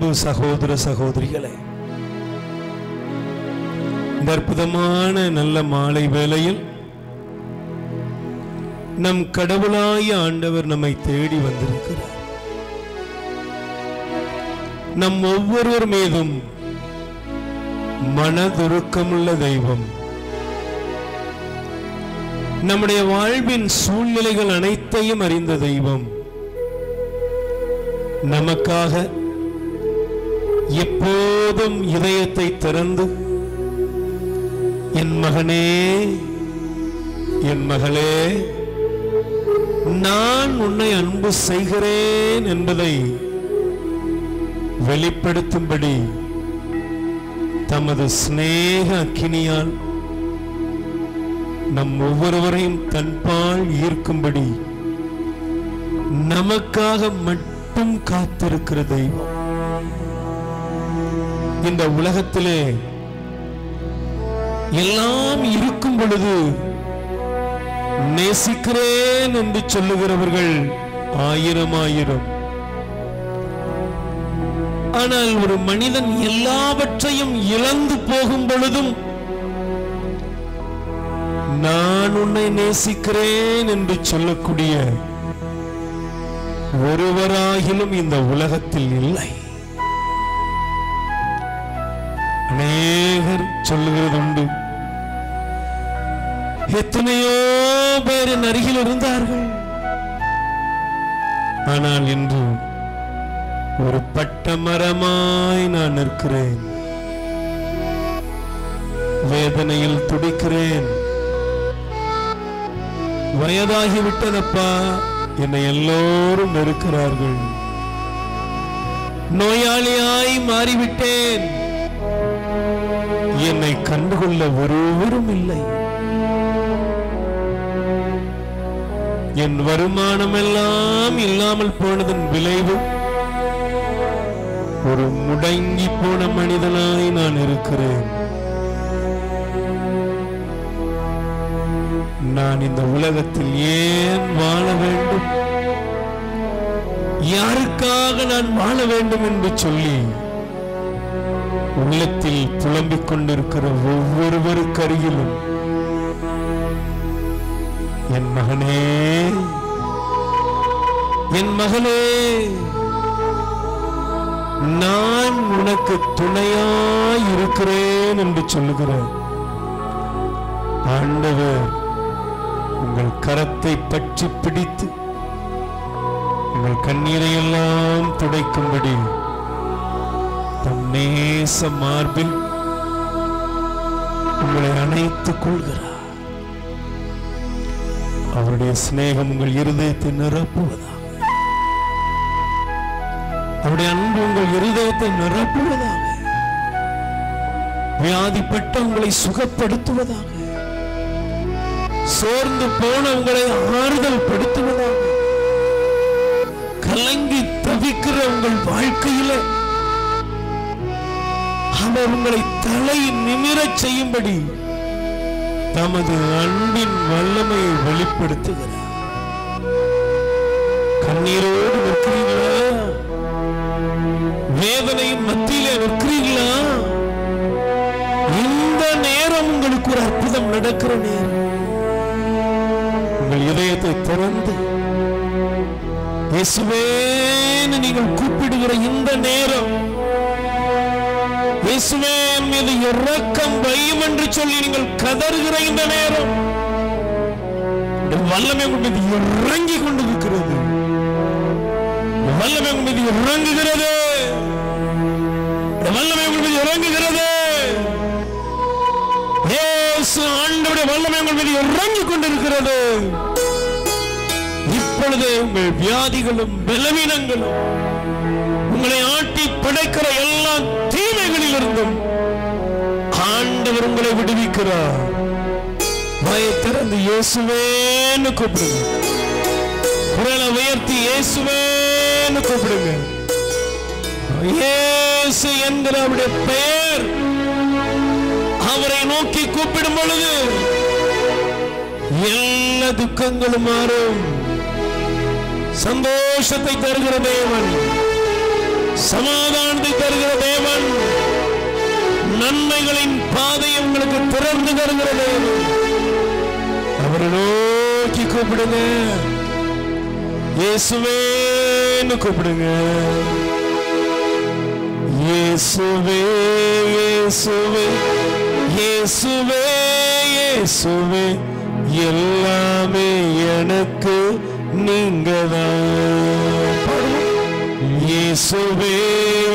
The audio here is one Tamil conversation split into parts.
அன்பு சகோதர சகோதரிகளே, இந்த அற்புதமான நல்ல மாலை வேளையில் நம் கடவுளாய ஆண்டவர் நம்மை தேடி வந்திருக்கிறார். நம் ஒவ்வொருவர் மீதும் மனதுருக்கமுள்ள தெய்வம், நம்முடைய வாழ்வின் சூழ்நிலைகள் அனைத்தையும் அறிந்த தெய்வம், நமக்காக எப்போதும் இதயத்தை திறந்து என் மகனே என் மகளே நான் உன்னை அன்பு செய்கிறேன் என்பதை வெளிப்படுத்தும்படி தமது சிநேக அக்கினியால் நம் ஒவ்வொருவரையும் தன்பால் ஈர்க்கும்படி நமக்காக மட்டும் காத்திருக்கிற தெய்வம். இந்த உலகத்திலே எல்லாம் இருக்கும் பொழுது நேசிக்கிறேன் என்று சொல்லுகிறவர்கள் ஆயிரம் ஆயிரம். ஆனால் ஒரு மனிதன் எல்லாவற்றையும் இழந்து போகும் பொழுதும் நான் உன்னை நேசிக்கிறேன் என்று சொல்லக்கூடிய ஒருவராகிலும் இந்த உலகத்தில் இல்லை. அநேகர் சொல்லுகிறது உண்டு, எத்தனையோ பேர் என் அருகில் இருந்தார்கள், ஆனால் இன்று ஒரு பட்ட மரமாய் நான் நிற்கிறேன், வேதனையில் துடிக்கிறேன், வயதாகிவிட்டதப்பா, என்னை எல்லோரும் நெருக்கிறார்கள், நோயாளியாய் மாறிவிட்டேன், என்னை கண்டுகொள்ள ஒருவரும் இல்லை, என் வருமானம் எல்லாம் இல்லாமல் போனதன் விளைவு ஒரு முடங்கி போன மனிதனாய் நான் இருக்கிறேன். நான் இந்த உலகத்தில் ஏன் வாழ வேண்டும், யாருக்காக நான் வாழ வேண்டும் என்று சொல்லி உள்ளத்தில் புலம்பிக் கொண்டிருக்கிற ஒவ்வொருவருக்கு அருகிலும் என் மகனே என் மகளே நான் உனக்கு துணையாய் இருக்கிறேன் என்று சொல்லுகிறேன். ஆண்டவர் உங்கள் கரத்தை பற்றி பிடித்து உங்கள் கண்ணீரை எல்லாம் துடைக்கும்படி தம் நேச மார்பில் உங்களை அணைத்துக் கொள்கிறார். அவருடைய சிநேகம் உங்கள் இருதயத்தை நிரப்புவதாக, அவருடைய அன்பு உங்கள் இருதயத்தை நிரப்புவதாக, வியாதிப்பட்ட உங்களை சுகப்படுத்துவதாக, சோர்ந்து போன உங்களை ஆறுதல் படுத்துவதாக, கலங்கி தவிக்கிற உங்கள் வாழ்க்கையில அவர் உங்களை தலை நிமிரச் செய்யும்படி தமது அன்பின் வல்லமையை வெளிப்படுத்துகிறார். கண்ணீரோடு நிற்கிறீங்களா? வேதனையின் மத்தியிலே நிற்கிறீங்களா? இந்த நேரம் உங்களுக்கு ஒரு அற்புதம் நடக்கிற நேரம். உங்கள் இதயத்தை திறந்து இயேசுவேன்னு நீங்கள் கூப்பிடுகிற இந்த நேரம், இயேசுவே என் மீது இரக்கம் வையும் என்று சொல்லி நீங்கள் கதறுகிற இந்த நேரம், வல்லமை உங்கள் மீது இறங்கி கொண்டிருக்கிறது. வல்லமை உங்கள் மீது இறங்குகிறது. வல்லமை உங்கள் மீது இறங்குகிறது. இயேசு ஆண்டவருடைய வல்லமை உங்கள் மீது இறங்கி கொண்டிருக்கிறது. இப்பொழுது உங்கள் வியாதிகளும் பலவீனங்களும் உங்களை ஆட்டி படைக்கிற எல்லா தீமைகளில் இருந்தும் ஆண்டவர் உங்களை விடுவிக்கிறார். வாயை திறந்து இயேசுவேன்னு கூப்பிடுங்க. குரலை உயர்த்தி இயேசுவேன்னு கூப்பிடுங்க. இயேசு என்கிற அவருடைய பெயர் அவரை நோக்கி கூப்பிடும் பொழுது எல்லா துக்கங்களும் மாறும். சந்தோஷத்தை தருகிற தேவன், சமாதானத்தை தருகிற தேவன், நன்மைகளின் பாதை உங்களுக்கு திறந்து தருகிற தேவன். அவரை நோக்கி கூப்பிடுங்க, இயேசுவேன்னு கூப்பிடுங்க. இயேசுவே இயேசுவே இயேசுவே இயேசுவே, எல்லாமே எனக்கு நீங்கதான். இயேசுவே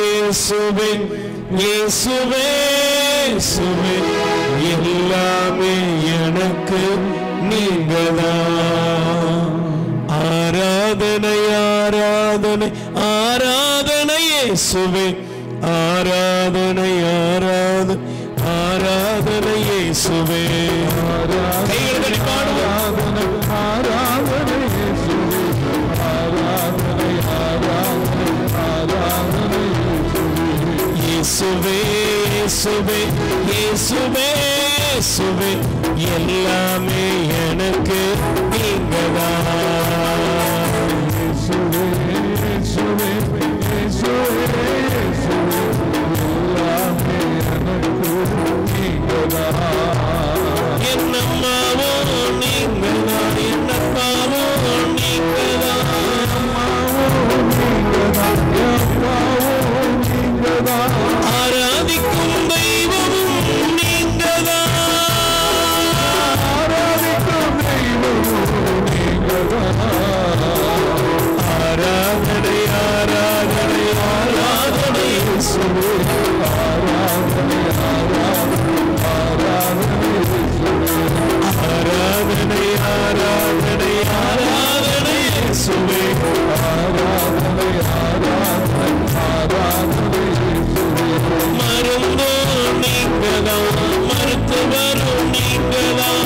இயேசுவே இயேசுவே இயேசுவே, எல்லாமே எனக்கு நீங்கதான். ஆராதனை ஆராதனை ஆராதனை இயேசுவே, ஆராதனை ஆராதனை ஆராதனை இயேசுவே. கைகளை பாடுவோம். ஆராதனை இயேசுவே, ஆராதனை ஆராதனை ஆராதனை இயேசுவே. இயேசுவே இயேசுவே இயேசுவே, எல்லாமே எனக்கு நீங்கதான். இயேசுவே இயேசுவே இயேசுவே இயேசுவே, எல்லாமே எனக்கு நீங்கதான். என்னம்மாவோ நீங்கதான், என்னப்பாவோ நீங்கதான், ஆராதிக்கும் தெய்வமும் நீங்கதான், ஆராதிக்கும் தெய்வமும் நீங்கதான். ஆராதனை ஆராதனை ஆராதனை இயேசுவே, ஆராதனை ஆராதனை ஆராதனை இயேசுவே, ஆராதனை ஆராதனை ஆராதனை இயேசுவே, ஆராதனை ஆராதனை ஆராதனை இயேசுவே. மருந்தோ நீங்கதான், மருத்துவரும் நீங்கதான்,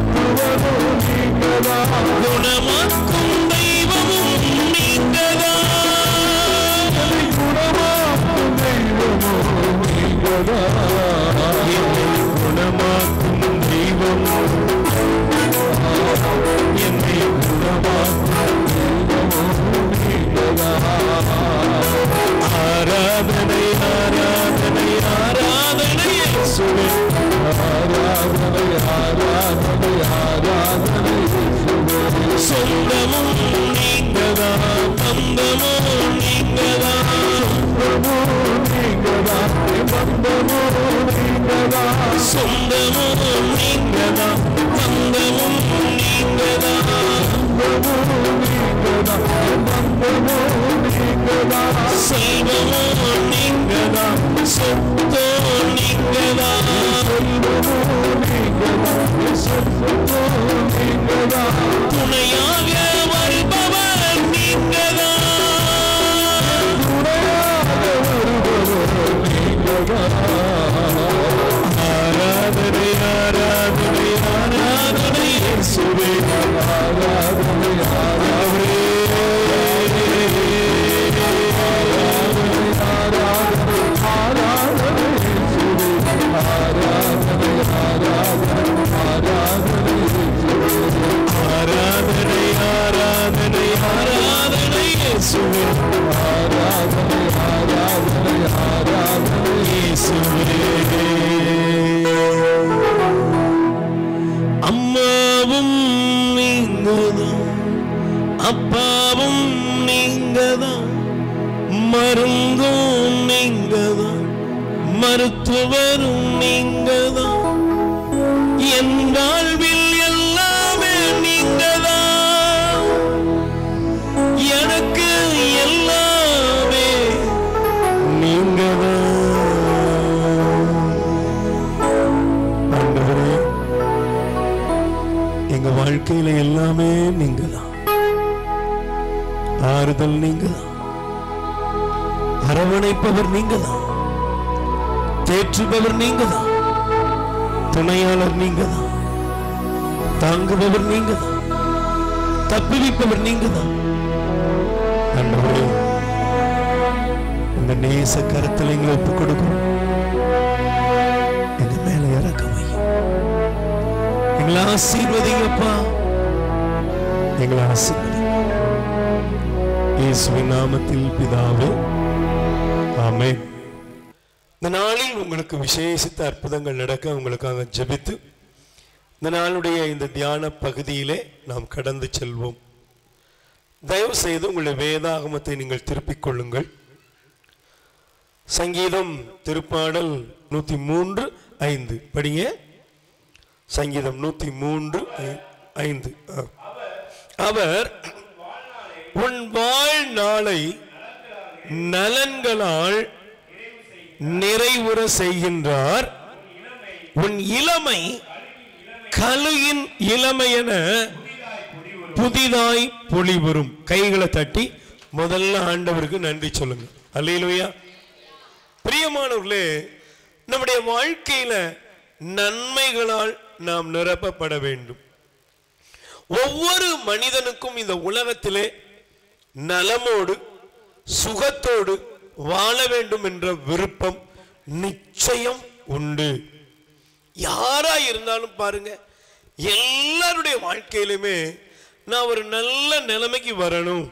மருத்துவரும் நீங்கதான், குணமாக்கும் தெய்வமும் நீங்கதான், குணமாக்கும் தெய்வமும் நீங்கதான், குணமாக்கும் தெய்வமும், என்னை குணமாக்கும் தெய்வமும் நீங்கதான். ஆராதனை ஆராதனை ஆராதனை இயேசுவே, ஆராதனை ஆராதனை ஆராதனை இயேசுவே. சொந்தமும் நீங்கதான், பந்தமும் நீங்கதான், சொந்தமும் நீங்கதான், பந்தமும் நீங்கதான், சொந்தமும் நீங்கதான், பந்தமும் நீங்கதான், சொந்தமும் நீங்கதான், பந்தமும் நீங்கதான், செல்வமும் நீங்கதான், சொத்தோ நீங்கதான், செல்வமும் நீங்கதான், சொத்தோ நீங்கதான், துணையாக வருபவர் நீங்கதான், துணையாக வருபவர் நீங்கதான். ஆராதனை ஆராதனை ஆராதனை இயேசுவே, ஆராதனை ஆராதனை ஆராதனை ஆராதனை ஆராதனை இயேசுவே, ஆராதனை ஆராதனை ஆராதனை இயேசுவே. அம்மாவும் நீங்கதான், அப்பாவும் நீங்கதான், மருந்தும் நீங்கதான், மருத்துவரும் நீங்கதான், என் வாழ்வில் எல்லாமே நீங்கதான், எனக்கு எல்லாமே நீங்கதான். ஆண்டவரே, எங்க வாழ்க்கையில எல்லாமே நீங்கதான். ஆறுதல் நீங்கதான், அரவணைப்பவர் நீங்கதான், தேற்றுபவர் நீங்கதான், துணையாளர் நீங்கதான், தாங்குபவர் நீங்கதான், தப்புவிப்பவர் நீங்கதான். ஆண்டவரே, இந்த நேச கரத்தில் எங்களை ஒப்புக் கொடுக்கிறோம். எங்க மேல இறக்கமையும், எங்களை ஆசீர்வதிங்கப்பா, எங்களை ஆசீர்வதிங்க. இயேசுவின் நாமத்தில் பிதாவே, ஆமென். இந்த நாளில் உங்களுக்கு விசேஷித்த அற்புதங்கள் நடக்க உங்களுக்காக ஜெபித்து இந்த நாளுடைய இந்த தியான பகுதியிலே நாம் கடந்து செல்வோம். தயவு செய்து உங்களுடைய வேதாகமத்தை நீங்கள் திருப்பிக் கொள்ளுங்கள். சங்கீதம் திருப்பாடல் 103:5 படிங்க. சங்கீதம் 103:5. அவர் உன் வாழ்நாளை நலன்களால் நிறைவுற செய்கின்றார். உன் இளமை கழுகின் இளமை என புதிதாய் பொலிவரும். கைகளை தட்டி முதல்ல ஆண்டவருக்கு நன்றி சொல்லுங்க. அல்லேலூயா. பிரியமானவர்களே, நம்முடைய வாழ்க்கையில நன்மைகளால் நாம் நிரப்பப்பட வேண்டும். ஒவ்வொரு மனிதனுக்கும் இந்த உலகத்திலே நலமோடு சுகத்தோடு வாழ வேண்டும் என்ற விருப்பம் நிச்சயம் உண்டு. யாரா இருந்தாலும் பாருங்க, எல்லாருடைய வாழ்க்கையிலுமே நான் ஒரு நல்ல நிலைமைக்கு வரணும்,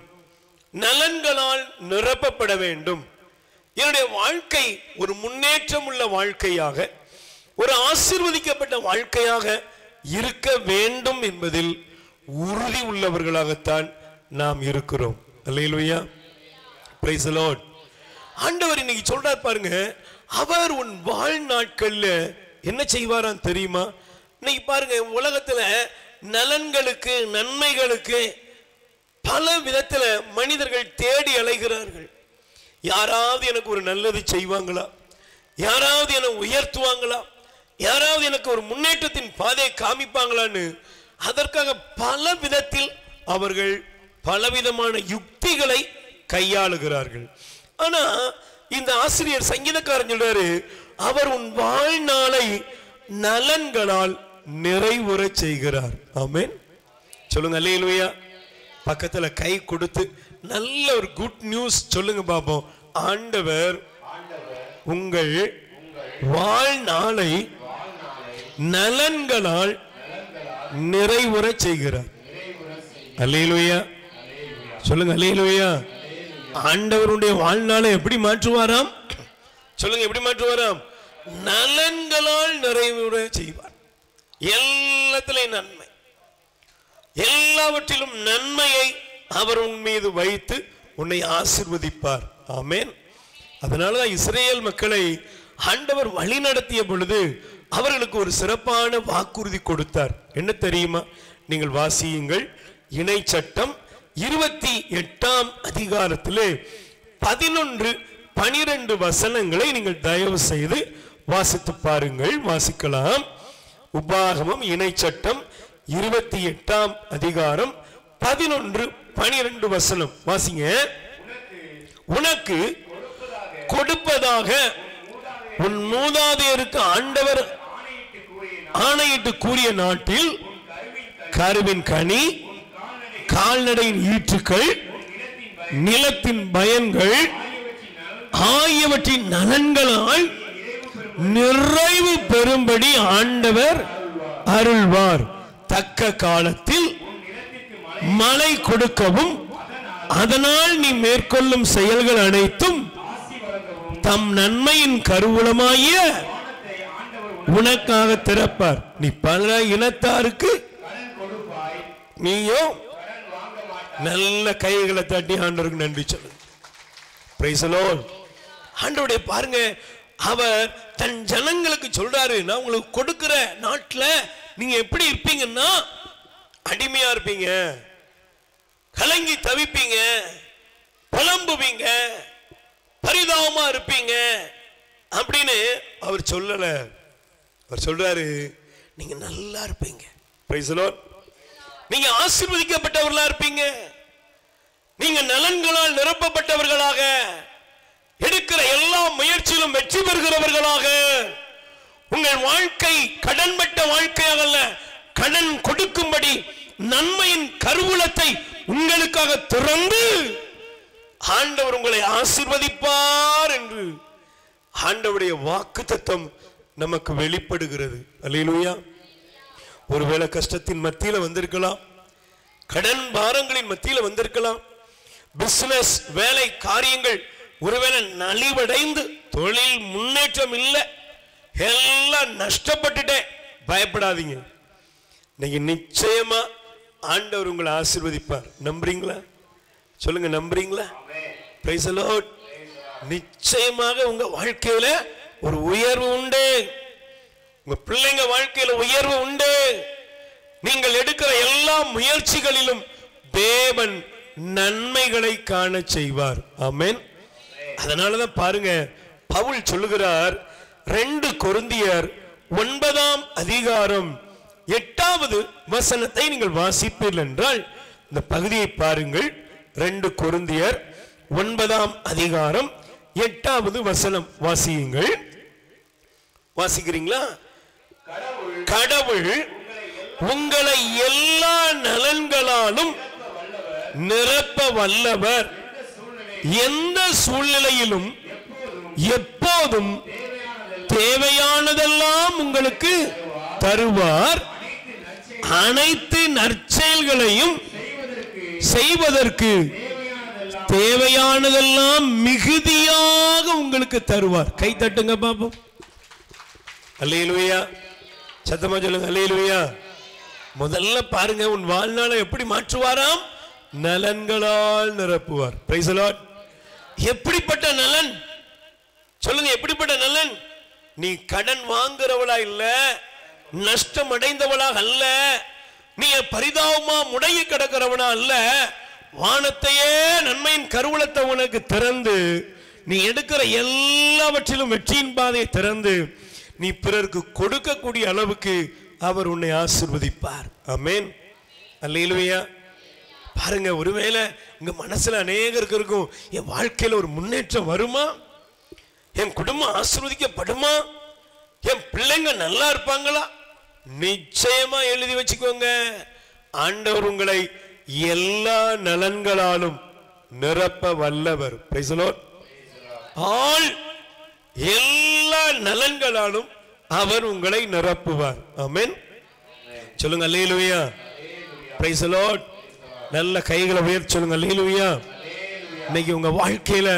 நலன்களால் நிரப்பப்பட வேண்டும், என்னுடைய வாழ்க்கை ஒரு முன்னேற்றம் உள்ள வாழ்க்கையாக, ஒரு ஆசீர்வதிக்கப்பட்ட வாழ்க்கையாக இருக்க வேண்டும் என்பதில் உறுதி உள்ளவர்களாகத்தான் நாம் இருக்கிறோம். அல்லேலூயா, பிரைஸ் தி லார்ட். ஆண்டவர் இன்னைக்கு சொல்றார் பாருங்க, அவர் உன் வாழ்நாட்கள்ல என்ன செய்வாராம் தெரியுமா? இன்னைக்கு பாருங்க, உலகத்துல நலன்களுக்கு நன்மைகளுக்கு பல விதத்துல மனிதர்கள் தேடி அலைகிறார்கள். யாராவது எனக்கு ஒரு நல்லது செய்வாங்களா, யாராவது என்னை உயர்த்துவாங்களா, யாராவது எனக்கு ஒரு முன்னேற்றத்தின் பாதையை காமிப்பாங்களான்னு அதற்காக பல விதத்தில் அவர்கள் பலவிதமான யுக்திகளை கையாளுகிறார்கள். ஆனா இந்த ஆசிரியர் சங்கீதக்காரன் சொல்றாரு, அவர் உன் வாழ்நாளை நலன்களால் நிறைவுற செய்கிறார். ஆமென் சொல்லுங்க. அல்லேலூயா. பக்கத்துல கை கொடுத்து நல்ல ஒரு குட் நியூஸ் சொல்லுங்க பாப்போம். ஆண்டவர் உங்கள் வாழ்நாளை நலன்களால் நிறைவுற செய்கிறார். அல்லேலூயா சொல்லுங்க. அல்லேலூயா. ஆண்டவருடைய வாழ்நாளை எப்படி மாற்றுவாராம் சொல்லுங்க? எப்படி மாற்றுவாராம்? நலன்களால் நிறைவுற செய்வார். எல்லாத்திலும் நன்மை, எல்லாவற்றிலும் நன்மையை அவர் உன் மீது வைத்து உன்னை ஆசீர்வதிப்பார். ஆமென். அதனாலதான் இஸ்ரேல் மக்களை ஆண்டவர் வழி நடத்திய பொழுது அவர்களுக்கு ஒரு சிறப்பான வாக்குறுதி கொடுத்தார். என்ன தெரியுமா? நீங்கள் வாசியுங்கள். இணை சட்டம் 28ஆம் அதிகாரத்திலே 11-12 வசனங்களை நீங்கள் தயவு செய்து வாசித்து பாருங்கள். வாசிக்கலாம். உபாகமம் இணை சட்டம் 28ஆம் அதிகாரம் 11-12 வசனம் வாசிங்க. உனக்கு கொடுப்பதாக உன் மூதாதையருக்கு ஆண்டவர் ஆணையிட்டு கூறிய நாட்டில் கருவின் கனி, கால்நடையின் ஈற்றுக்கள், நிலத்தின் பயன்கள் ஆகியவற்றின் நலன்களால் நிறைவு பெறும்படி ஆண்டவர் அருள்வார். தக்க காலத்தில் மழை கொடுக்கவும் அதனால் நீ மேற்கொள்ளும் செயல்கள் அனைத்தும் தம் நன்மையின் கருவூலமாகிய உனக்காக திறப்பார். நீ பல இனத்தாருக்கு நீயோ நல்ல கைகளை தட்டி ஆண்டவருக்கு நன்றி சொல்லுங்க. Price the Lord. ஆண்டவருடைய பாருங்க, அவர் தன் ஜனங்களுக்கு சொல்றாரு, நான் உங்களுக்கு கொடுக்கிற நாட்டுல நீங்க எப்படி இருப்பீங்கன்னா அடிமையா இருப்பீங்க, கலங்கி தவிப்பீங்க, புலம்புவீங்க, பரிதாபமா இருப்பீங்க அப்படின்னு அவர் சொல்லல. அவர் சொல்றாரு, நீங்க நல்லா இருப்பீங்க. Price the Lord. நீங்க ஆசீர்வதிக்கப்பட்டவர்களா இருப்பீங்க. நீங்க நலன்களால் நிரப்பப்பட்டவர்களாக, எடுக்கிற எல்லா முயற்சியிலும் வெற்றி பெறுகிறவர்களாக, உங்கள் வாழ்க்கை கடன்பட்ட வாழ்க்கையாக அல்ல, கடன் கொடுக்கும்படி நன்மையின் கருவூலத்தை உங்களுக்காக திறந்து ஆண்டவர் உங்களை ஆசீர்வதிப்பார் என்று ஆண்டவருடைய வாக்குத்தத்தம் நமக்கு வெளிப்படுகிறது. அல்லேலூயா. ஒருவேளை கஷ்டத்தின் மத்தியில வந்திருக்கலாம், கடன் பாரங்களின் மத்தியில வந்திருக்கலாம், பிசினஸ் வேலை காரியங்கள் ஒருவேளை நலிவடைந்து தொழில் முன்னேற்றம் இல்லை, எல்லாம் நஷ்டப்பட்டுட்டேன், பயப்படாதீங்க. இன்னைக்கு நிச்சயமா ஆண்டவர் உங்களை ஆசீர்வதிப்பார். நம்புறீங்களா? சொல்லுங்க, நம்புறீங்களா? Price the Lord. நிச்சயமாக உங்க வாழ்க்கையில ஒரு உயர்வு உண்டு, உங்க பிள்ளைங்க வாழ்க்கையில உயர்வு உண்டு. நீங்கள் எடுக்கிற எல்லா முயற்சிகளிலும் தேவன் நன்மைகளை காண செய்வார். ஆமென். அதனாலதான் பாருங்க, பவுல் சொல்லுகிறார், 2 கொரிந்தியர் 9ஆம் அதிகாரம் 8வது வசனத்தை நீங்கள் வாசிப்பீர்கள் என்றால் இந்த பகுதியை பாருங்கள். 2 கொரிந்தியர் 9ஆம் அதிகாரம் 8வது வசனம் வாசியுங்கள். வாசிக்கிறீங்களா? கடவுள் உங்களை எல்லா நலன்களாலும் நிரப்ப வல்லவர், எந்த சூழ்நிலையிலும் எப்போதும் தேவையானதெல்லாம் உங்களுக்கு தருவார், அனைத்து நற்செயல்களையும் செய்வதற்கு தேவையானதெல்லாம் மிகுதியாக உங்களுக்கு தருவார். கை தட்டுங்க பாப்போம். அல்லேலூயா. சத்தமா சொல்லுங்க, அல்லேலூயா. முதல்ல பாருங்க, உன் வாழ்நாளை எப்படி மாற்றுவாராம்? நலன்களால் நிரப்புவார். Price the Lord. எப்படிப்பட்ட நலன் சொல்லுங்க, எப்படிப்பட்ட நலன்? நீ கடன் வாங்குறவளா இல்ல, நஷ்டம் அடைந்தவளாக அல்ல, நீ பரிதாபமா முடங்கி கிடக்கிறவனா அல்ல, வானத்தையே நன்மையின் கருவூலத்தை உனக்கு திறந்து நீ எடுக்கிற எல்லாவற்றிலும் வெற்றியின் பாதையை திறந்து நீ பிறருக்கு கொடுக்கக்கூடிய அளவுக்கு அவர் உன்னை ஆசீர்வதிப்பார். ஆமென். அல்லேலூயா. பாருங்க, ஒருவேளை உங்க மனசுல அநேகருக்கு இருக்கும், என் வாழ்க்கையில ஒரு முன்னேற்றம் வருமா, என் குடும்பம் ஆசீர்வதிக்கப்படுமா, என் பிள்ளைங்க நல்லா இருப்பாங்களா? நிச்சயமா எழுதி வச்சுக்கோங்க, ஆண்டவர் உங்களை எல்லா நலன்களாலும் நிரப்ப வல்லவர். Price the Lord. ஆல் எல்லா நலன்களாலும் அவர் உங்களை நிரப்புவார். ஆமென். சொல்லுங்க, அல்லேலூயா. Praise the Lord. நல்ல கைகளை உயர்த்தி சொல்லுங்க, அல்லேலூயா. இன்னைக்கு உங்க வாழ்க்கையில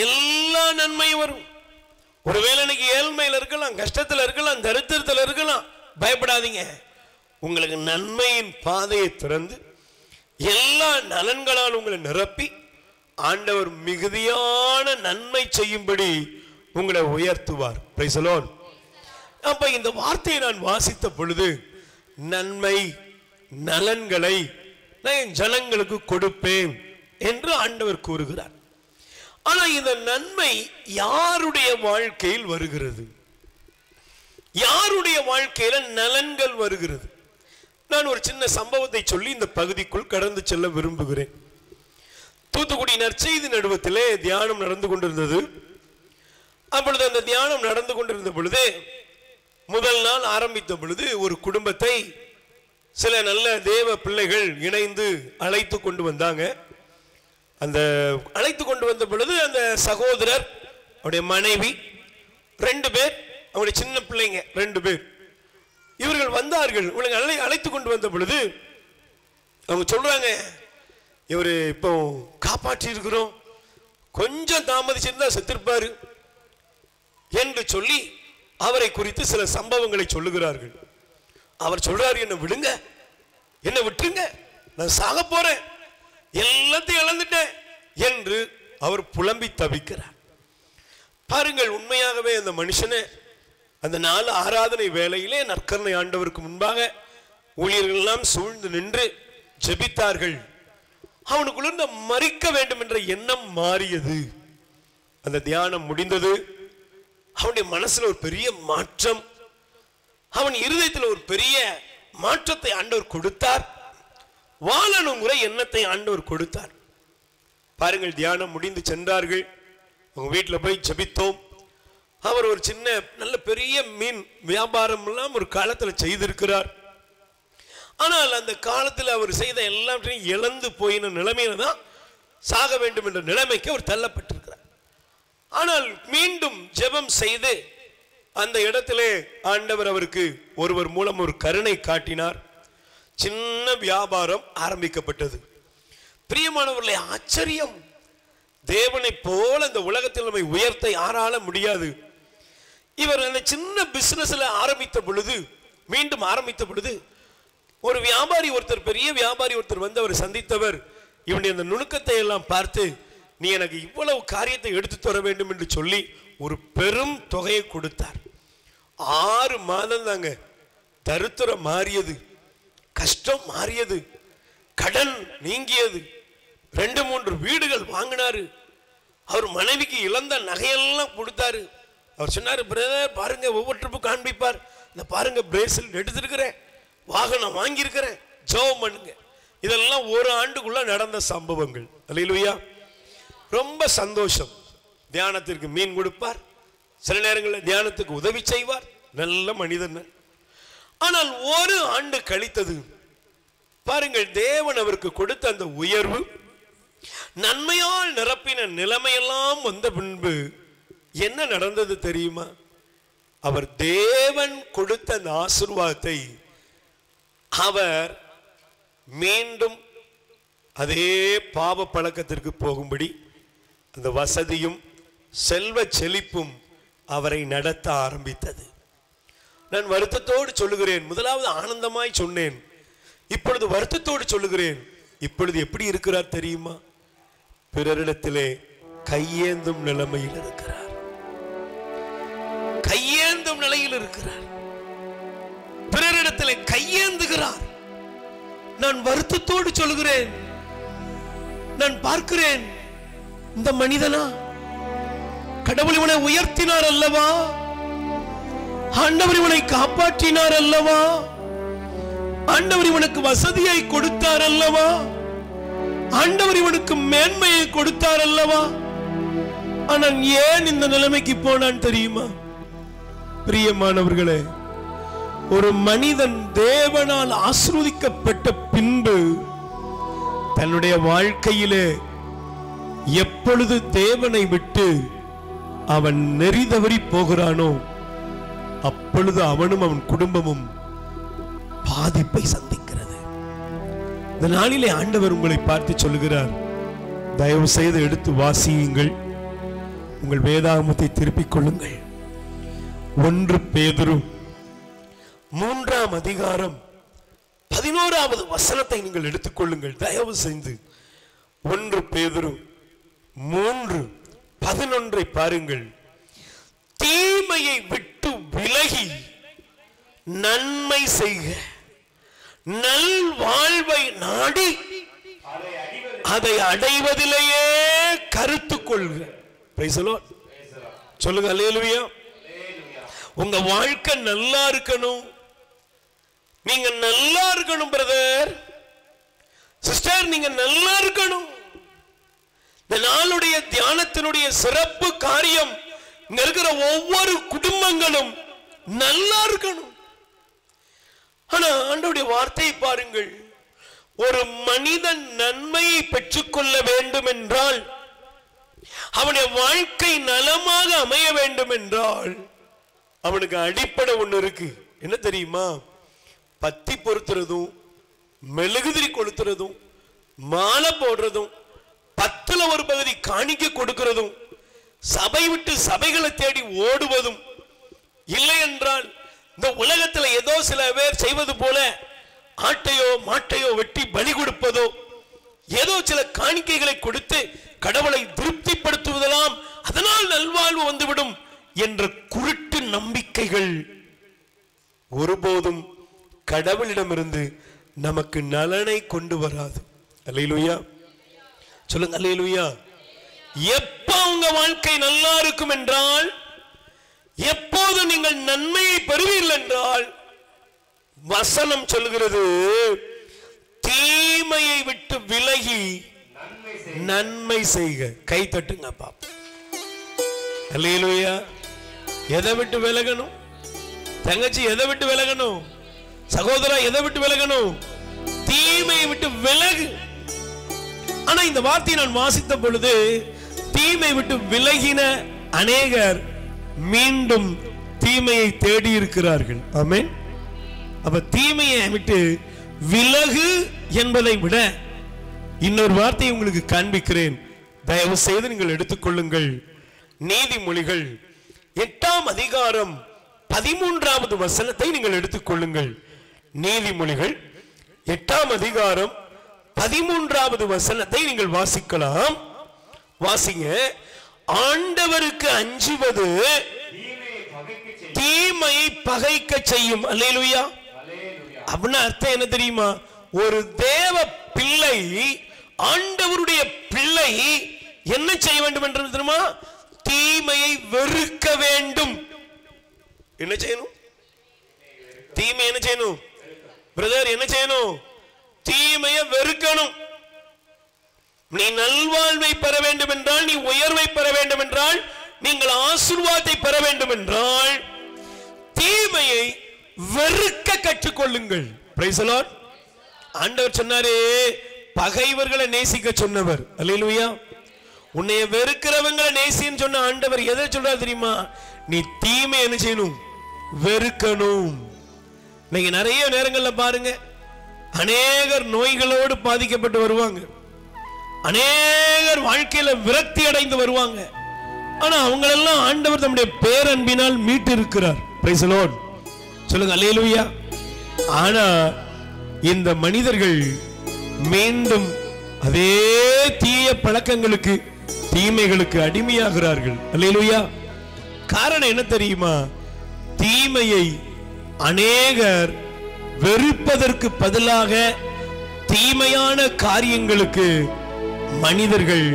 எல்லா நன்மையும் வரும். ஒருவேளை இன்னைக்கு ஏழ்மையில இருக்கலாம், கஷ்டத்துல இருக்கலாம், தரித்திரத்துல இருக்கலாம், பயப்படாதீங்க. உங்களுக்கு நன்மையின் பாதையை திறந்து எல்லா நலன்களால் உங்களை நிரப்பி ஆண்டவர் மிகுதியான நன்மை செய்யும்படி உங்களை உயர்த்துவார். Price the Lord. அப்ப இந்த வார்த்தையை நான் வாசித்த பொழுது, நன்மை நலன்களை நான் ஜனங்களுக்கு கொடுப்பேன் என்று ஆண்டவர் கூறுகிறார். ஆனா இந்த நன்மை யாருடைய வாழ்க்கையில் வருகிறது? யாருடைய வாழ்க்கையில நலன்கள் வருகிறது? நான் ஒரு சின்ன சம்பவத்தை சொல்லி இந்த பகுதிக்குள் கடந்து செல்ல விரும்புகிறேன். தூத்துக்குடி நற்செய்தி நடுவத்திலே தியானம் நடந்து கொண்டிருந்தது. அப்பொழுது அந்த தியானம் நடந்து கொண்டிருந்த பொழுது, முதல் நாள் ஆரம்பித்த பொழுது ஒரு குடும்பத்தை சில நல்ல தேவ பிள்ளைகள் இணைந்து அழைத்து கொண்டு வந்தாங்க. அந்த அழைத்து கொண்டு வந்த பொழுது அந்த சகோதரர், அவருடைய மனைவி, 2 பேர், அவருடைய சின்ன பிள்ளைங்க 2 பேர், இவர்கள் வந்தார்கள். இவங்களை அழைத்து கொண்டு வந்த பொழுது அவங்க சொல்றாங்க, இவரு இப்போ காப்பாற்றி இருக்கிறோம், கொஞ்சம் தாமதிச்சிருந்தா செத்திருப்பாரு என்று சொல்லி அவரை குறித்து சில சம்பவங்களை சொல்லுகிறார்கள். அவர் சொல்றாரு, என்ன விடுங்க, என்ன விட்டுருங்க, நான் சாக போறேன், எல்லாத்தையும் இழந்துட்டேன் என்று அவர் புலம்பி தவிக்கிறார். பாருங்கள், உண்மையாகவே அந்த மனுஷனை அந்த 4 ஆராதனை வேளையிலே நற்கருணை ஆண்டவருக்கு முன்பாக ஊழியர்கள் எல்லாம் சூழ்ந்து நின்று ஜெபித்தார்கள். அவனுக்குள்ள இந்த மரிக்க வேண்டும் என்ற எண்ணம் மாறியது. அந்த தியானம் முடிந்தது. அவனுடைய மனசுல ஒரு பெரிய மாற்றம், அவன் இருதயத்தில் ஒரு பெரிய மாற்றத்தை ஆண்டவர் கொடுத்தார். வாழணுங்கிற எண்ணத்தை ஆண்டவர் கொடுத்தார். பாருங்கள், தியானம் முடிந்து சென்றார்கள். அவங்க வீட்டில் போய் ஜெபித்தோம். அவர் ஒரு சின்ன நல்ல பெரிய மீன் வியாபாரம் எல்லாம் ஒரு காலத்தில் செய்திருக்கிறார். ஆனால் அந்த காலத்தில் அவர் செய்த எல்லாவற்றையும் இழந்து போயின நிலைமையில தான் சாக வேண்டும் என்ற நிலைமைக்கு அவர் தள்ளப்பட்டிருக்கிறார். ஆனால் மீண்டும் ஜெபம் செய்து அந்த இடத்திலே ஆண்டவர் அவருக்கு ஒருவர் மூலம் ஒரு கருணை காட்டினார். சின்ன வியாபாரம் ஆரம்பிக்கப்பட்டது. பிரியமானவர்களே, ஆச்சரியம். தேவனை போல இந்த உலகத்தில் நம்மை உயர்த்த யாரால முடியாது. இவர் அந்த சின்ன பிசினஸ்ல மீண்டும் ஆரம்பித்த பொழுது ஒரு வியாபாரி ஒருத்தர், பெரிய வியாபாரி ஒருத்தர் வந்து அவர் சந்தித்தவர் இவனுடைய அந்த நுணுக்கத்தை எல்லாம் பார்த்து, நீ எனக்கு இவ்வளவு காரியத்தை எடுத்து தர வேண்டும் என்று சொல்லி ஒரு பெரும் தொகையை கொடுத்தார். 6 மாதம் தாங்க தருத்திரம் மாறியது, கஷ்டம் மாறியது, கடன் நீங்கியது, 2-3 வீடுகள் வாங்கினாரு. அவர் மனைவிக்கு இழந்த நகையெல்லாம் கொடுத்தாரு. அவர் சொன்னாரு, பிரதர் பாருங்க, ஒவ்வொரு ட்ரிப்பும் காண்பிப்பார், இந்த பாருங்க பிரேஸ்லெட் எடுத்திருக்கிறேன், வாகனம் வாங்கியிருக்கிறேன், ஜெபம் பண்ணுங்க. இதெல்லாம் ஒரு ஆண்டுக்குள்ள நடந்த சம்பவங்கள். அல்லேலூயா. ரொம்ப சந்தோஷம். தியானத்திற்கு மீன் கொடுப்பார், சில நேரங்களில் தியானத்துக்கு உதவி செய்வார், நல்ல மனிதன். ஆனால் 1 ஆண்டு கழித்தது பாருங்கள், தேவன் அவருக்கு கொடுத்த அந்த உயர்வு, நன்மையால் நிரப்பின நிலைமையெல்லாம் வந்த பின்பு என்ன நடந்தது தெரியுமா? அவர் தேவன் கொடுத்த அந்த ஆசீர்வாதத்தை அவர் மீண்டும் அதே பாவ பழக்கத்திற்கு போகும்படி அந்த வசதியும் செல்வ செழிப்பும் அவரை நடத்த ஆரம்பித்தது. நான் வருத்தத்தோடு சொல்லுகிறேன், முதலாவது ஆனந்தமாய் சொன்னேன், இப்பொழுது வருத்தத்தோடு சொல்லுகிறேன். இப்பொழுது எப்படி இருக்கிறார் தெரியுமா? பிறரிடத்திலே கையேந்தும் நிலைமையில் இருக்கிறார். கையேந்தும் நிலையில் இருக்கிறார், பிறரிடத்திலே கையேந்துகிறார். நான் வருத்தத்தோடு சொல்லுகிறேன், நான் பார்க்கிறேன், இந்த மனிதனா கடவுள் இவனை உயர்த்தினார் அல்லவா, ஆண்டவர் இவனை காப்பாற்றினார் அல்லவா, ஆண்டவர் இவனுக்கு வசதியை கொடுத்தார் அல்லவா, ஆண்டவர் இவனுக்கு மேன்மையை கொடுத்தார் அல்லவா, ஆனால் ஏன் இந்த நிலைமைக்கு போனான் தெரியுமா? பிரியமானவர்களே, ஒரு மனிதன் தேவனால் ஆசீர்வதிக்கப்பட்ட பின்பு தன்னுடைய வாழ்க்கையிலே எப்பொழுது தேவனை விட்டு அவன் நெறி தவறி போகிறானோ அப்பொழுது அவனும் அவன் குடும்பமும் பாதிப்பை சந்திக்கிறது. இந்த நாளிலே ஆண்டவர் உங்களை பார்த்து சொல்லுகிறார், தயவு செய்து எடுத்து வாசியுங்கள், உங்கள் வேதாகமத்தை திருப்பிக் கொள்ளுங்கள். 1 பேதுரு 3ஆம் அதிகாரம் 11வது வசனத்தை நீங்கள் எடுத்துக்கொள்ளுங்கள், தயவு செய்து. 1 பேதுரு 3:11 பாருங்கள். தீமையை விட்டு விலகி நன்மை செய்க, நல் வாழ்வை நாடி அதை அடைவதிலேயே கருத்து கொள்க. Price the Lord. சொல்லுங்க அல்லேலூயா. உங்க வாழ்க்கை நல்லா இருக்கணும், நீங்க நல்லா இருக்கணும் பிரதர் சிஸ்டர், நீங்க நல்லா இருக்கணும். இந்த நாளுடைய தியானத்தினுடைய சிறப்பு காரியம், இங்க இருக்கிற ஒவ்வொரு குடும்பங்களும் நல்லா இருக்கணும். ஆனா ஆண்டவருடைய வார்த்தையை பாருங்கள், ஒரு மனிதன் நன்மையை பெற்றுக்கொள்ள வேண்டும் என்றால், அவனுடைய வாழ்க்கை நலமாக அமைய வேண்டும் என்றால், அவனுக்கு அடிப்படை ஒண்ணு இருக்கு. என்ன தெரியுமா? பத்தி பொருத்துறதும், மெழுகுதிரி கொளுத்துறதும், மாலை போடுறதும், 10ல் ஒரு பகுதி காணிக்க கொடுக்கிறதும், சபை விட்டு சபைகளை தேடி ஓடுவதும், இல்லை என்றால் இந்த உலகத்துல ஏதோ சில பேர் செய்வது போல ஆட்டையோ மாட்டையோ வெட்டி பலி கொடுப்பதோ, ஏதோ சில காணிக்கைகளை கொடுத்து கடவுளை திருப்திப்படுத்துவதெல்லாம் அதனால் நல்வாழ்வு வந்துவிடும் என்ற குருட்டு நம்பிக்கைகள் ஒருபோதும் கடவுளிடமிருந்து நமக்கு நலனை கொண்டு வராது. அல்லேலூயா. சொல்லுங்க அல்லேலூயா. எப்ப உங்க வாழ்க்கை நல்லா இருக்கும் என்றால், எப்போது நீங்கள் நன்மையை பெறுவீர்கள் என்றால், வசனம் சொல்கிறது, தீமையை விட்டு விலகி நன்மை செய்க. கை தட்டுங்க பாப்பா. அல்லேலூயா. எதை விட்டு விலகணும்? தங்கச்சி எதை விட்டு விலகணும்? சகோதரா எதை விட்டு விலகணும்? தீமையை விட்டு விலகு. ஆனா இந்த வார்த்தையை நான் வாசித்த பொழுது, தீமை விட்டு விலகின அநேகர் மீண்டும் தீமையை தேடி இருக்கிறார்கள். ஆமென். அப்ப தீமையை விட்டு விலகு என்பதை விட இன்னொரு வார்த்தையை உங்களுக்கு காண்பிக்கிறேன், தயவு செய்து நீங்கள் எடுத்துக்கொள்ளுங்கள். நீதிமொழிகள் 8ஆம் அதிகாரம் 13வது வசனத்தை நீங்கள் எடுத்துக்கொள்ளுங்கள். நீதிமொழிகள் 8ஆம் அதிகாரம் 13வது வசனத்தை நீங்கள் வாசிக்கலாம். வாசிங்க. ஆண்டவருக்கு அஞ்சுவது தீமையை பகைக்க செய்யும். அல்லேலூயா. அப்படின்னா அர்த்தம் என்ன தெரியுமா? ஒரு தேவ பிள்ளை, ஆண்டவருடைய பிள்ளை என்ன செய்ய வேண்டும் என்று தெரியுமா? தீமையை வெறுக்க வேண்டும். என்ன செய்யணும்? தீமை என்ன செய்யணும்? பிரதர் என்ன செய்யணும்? தீமையை வெறுக்கணும். நீ நல்வாழ்வை பெற வேண்டும் என்றால், நீ உயர்வை பெற வேண்டும் என்றால், நீங்கள் ஆசீர்வாதத்தை பெற வேண்டும் என்றால், தீமையை வெறுக்க கற்றுக்கொள்ளுங்கள். Price the Lord. ஆண்டவர் சொன்னாரே, பகைவர்களை நேசிக்க சொன்னவர். அல்லேலூயா. உன்னை வெறுக்கிறவங்களை நேசின்னு சொன்ன ஆண்டவர் எதை சொல்றாரு தெரியுமா? நீ தீமை என்ன செய்யணும்? வெறுக்கணும். நீங்க நிறைய நேரங்கள்ல பாருங்க, அநேகர் நோய்களோடு பாதிக்கப்பட்டு வருவாங்க, அநேகர் வாழ்க்கையில விரக்தி அடைந்து வருவாங்க. ஆனா அவங்களெல்லாம் ஆண்டவர் தம்முடைய பேரன்பினால் மீட்டு இருக்கிறார். Price the Lord. சொல்லுங்க அல்லேலூயா. ஆனா இந்த மனிதர்கள் மீண்டும் அதே தீய பழக்கங்களுக்கு, தீமைகளுக்கு அடிமையாகிறார்கள். அல்லேலூயா. காரணம் என்ன தெரியுமா? தீமையை அநேகர் வெறுப்பதற்கு பதிலாக தீமையான காரியங்களுக்கு மனிதர்கள்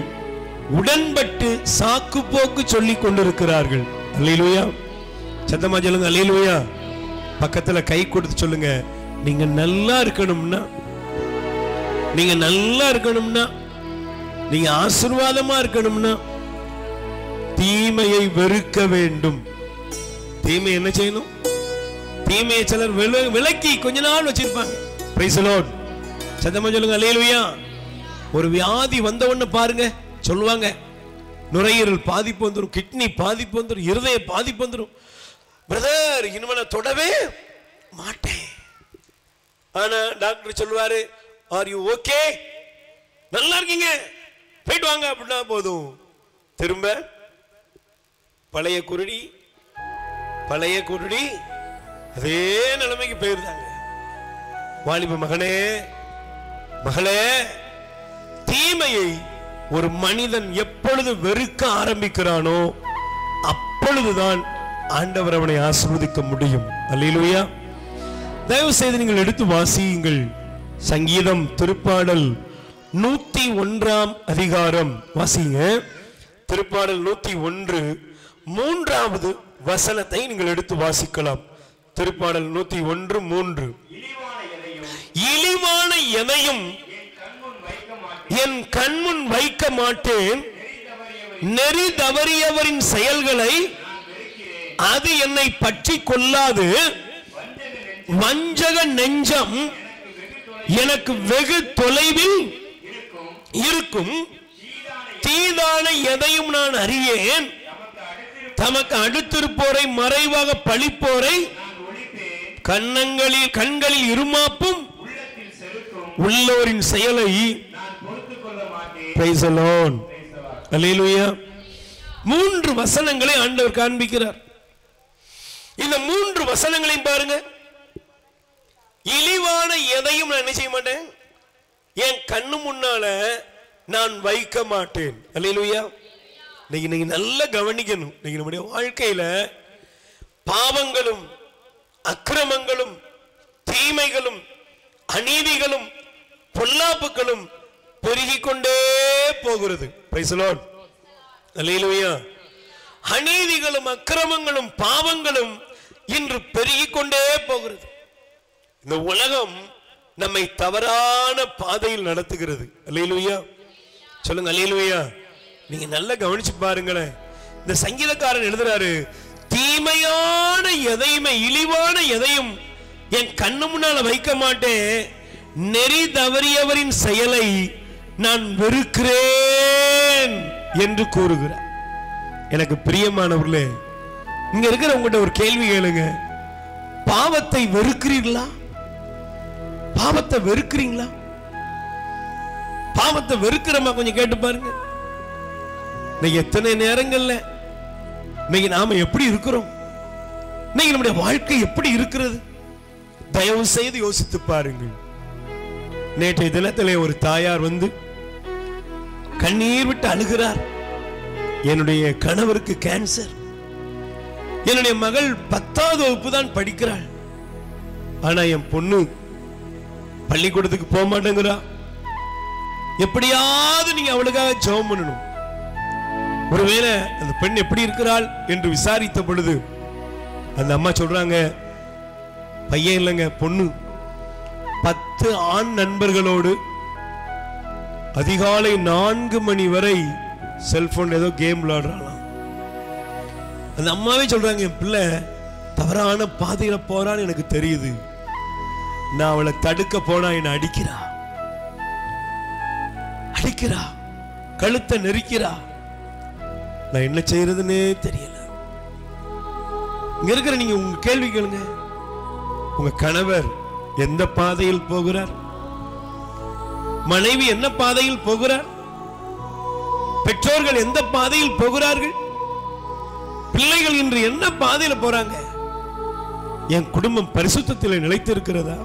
உடன்பட்டு சாக்கு போக்கு சொல்லிக் கொண்டிருக்கிறார்கள். அல்லேலூயா. சத்தமா சொல்லுங்க அல்லேலூயா. பக்கத்துல கை கொடுத்து சொல்லுங்க, நீங்க நல்லா இருக்கணும்னா, நீங்க நல்லா இருக்கணும்னா, நீங்க ஆசீர்வாதமா இருக்கணும்னா தீமையை வெறுக்க வேண்டும். தீமை என்ன செய்யணும்? தீமையை சிலர் விலக்கி கொஞ்ச நாள் வச்சிருப்பாங்க. Price the Lord. சத்தமா சொல்லுங்க அல்லேலூயா. ஒரு வியாதி வந்த உடனே பாருங்க சொல்லுவாங்க, நுரையீரல் பாதிப்பு வந்துடும், கிட்னி பாதிப்பு வந்துடும், இருதய பாதிப்பு வந்துடும். பிரதர் இனிமே நான் தொடவே மாட்டேன். ஆனா டாக்டர் சொல்லுவாரு, ஆர் யூ ஓகே? நல்லா இருக்கீங்க, போயிட்டு வாங்க அப்படின்னா போதும், திரும்ப பழைய குருடி அதே நிலைமைக்கு போயிருந்தாங்க. வாலிப மகனே, மகளே, தீமையை ஒரு மனிதன் எப்பொழுது வெறுக்க ஆரம்பிக்கிறானோ அப்பொழுதுதான் ஆண்டவர் அவனை ஆசீர்வதிக்க முடியும். அல்லேலூயா. தயவு செய்து நீங்கள் எடுத்து வாசியுங்கள். சங்கீதம் திருப்பாடல் 101ஆம் அதிகாரம் வாசிங்க. திருப்பாடல் 101 3வது வசனத்தை நீங்கள் எடுத்து வாசிக்கலாம். திருப்பாடல் 101:3. இழிவான எதையும் என் கண்முன் வைக்க மாட்டேன், நெறி தவறியவரின் செயல்களை அது என்னை பற்றி கொள்ளாது, வஞ்சக நெஞ்சம் எனக்கு வெகு தொலைவில் இருக்கும், தீதான எதையும் நான் அறியேன், தமக்கு அடுத்திருப்போரை மறைவாக பழிப்போரை கண்களில் இருமாப்பும் உள்ளோரின் செயலை பிரைஸ் தி லார்ட். அல்லேலூயா. 3 வசனங்களை ஆண்டவர் காண்பிக்கிறார். இந்த 3 வசனங்களையும் பாருங்க. இழிவான எதையும் நான் என்ன செய்ய மாட்டேன், என் கண்ணு முன்னால நான் வைக்க மாட்டேன். அல்லேலூயா. நீங்க நல்லா கவனிக்கணும். நீங்க நம்முடைய வாழ்க்கையில பாவங்களும் அக்கிரமங்களும் தீமைகளும் அநீதிகளும் பொல்லாப்புகளும் பெருகிக் கொண்டே போகிறது. Price the Lord. அல்லேலூயா. அநீதிகளும் அக்கிரமங்களும் பாவங்களும் இன்று பெருகிக் கொண்டே போகிறது. இந்த உலகம் நம்மை தவறான பாதையில் நடத்துகிறது. அல்லேலூயா. சொல்லுங்க அல்லேலூயா. நீங்க நல்லா கவனிச்சு பாருங்களேன். இந்த சங்கீதக்காரன் எழுதுறாரு, தீமையான எதையுமே இழிவான எதையும் என் கண்ணு முன்னால வைக்க மாட்டேன், நெறி தவறியவரின் செயலை நான் வெறுக்கிறேன் என்று கூறுகிறார். எனக்கு பிரியமானவர்களே, இங்க இருக்கிற உங்ககிட்ட ஒரு கேள்வி கேளுங்க. பாவத்தை வெறுக்கிறீர்களா? பாவத்தை வெறுக்கிறீங்களா? பாவத்தை வெறுக்கிறோமா? கொஞ்சம் கேட்டு பாருங்க. இன்னைக்கு எத்தனை நேரங்கள்ல இன்னைக்கு நாம எப்படி இருக்கிறோம்? இன்னைக்கு நம்முடைய வாழ்க்கை எப்படி இருக்கிறது? தயவு செய்து யோசித்து பாருங்கள். நேற்றைய தினத்திலே ஒரு தாயார் வந்து கண்ணீர் விட்டு அழுகிறார். என்னுடைய கணவருக்கு கேன்சர். என்னுடைய மகள் 10வது வகுப்பு தான் படிக்கிறாள். ஆனா என் பொண்ணு பள்ளிக்கூடத்துக்கு போக மாட்டேங்கிறா. எப்படியாவது நீங்க அவளுக்காக ஜெபம் பண்ணணும். ஒருவேளை அந்த பெண் எப்படி இருக்கிறாள் என்று விசாரித்த பொழுது அந்த அம்மா சொல்றாங்க, பையன் இல்லைங்க, பொண்ணு 10 ஆண் நண்பர்களோடு அதிகாலை 4 மணி வரை செல்போன் ஏதோ கேம் விளையாடுறாளாம். அந்த அம்மாவே சொல்றாங்க, என் பிள்ளை தவறான பாதையில போறான்னு எனக்கு தெரியுது. நான் அவளை தடுக்க போனா என்ன அடிக்கிறா, கழுத்தை நெரிக்கிறா. நான் என்ன செய்யறதுன்னே தெரியல. இங்க இருக்கிற நீங்க உங்க கேள்வி கேளுங்க. உங்க கணவர் எந்த பாதையில் போகிறார்? மனைவி என்ன பாதையில் போகிறார்? பெற்றோர்கள் எந்த பாதையில் போகிறார்கள்? பிள்ளைகள் இன்று என்ன பாதையில போறாங்க? என் குடும்பம் பரிசுத்தத்தில் நிலைத்திருக்கிறதா?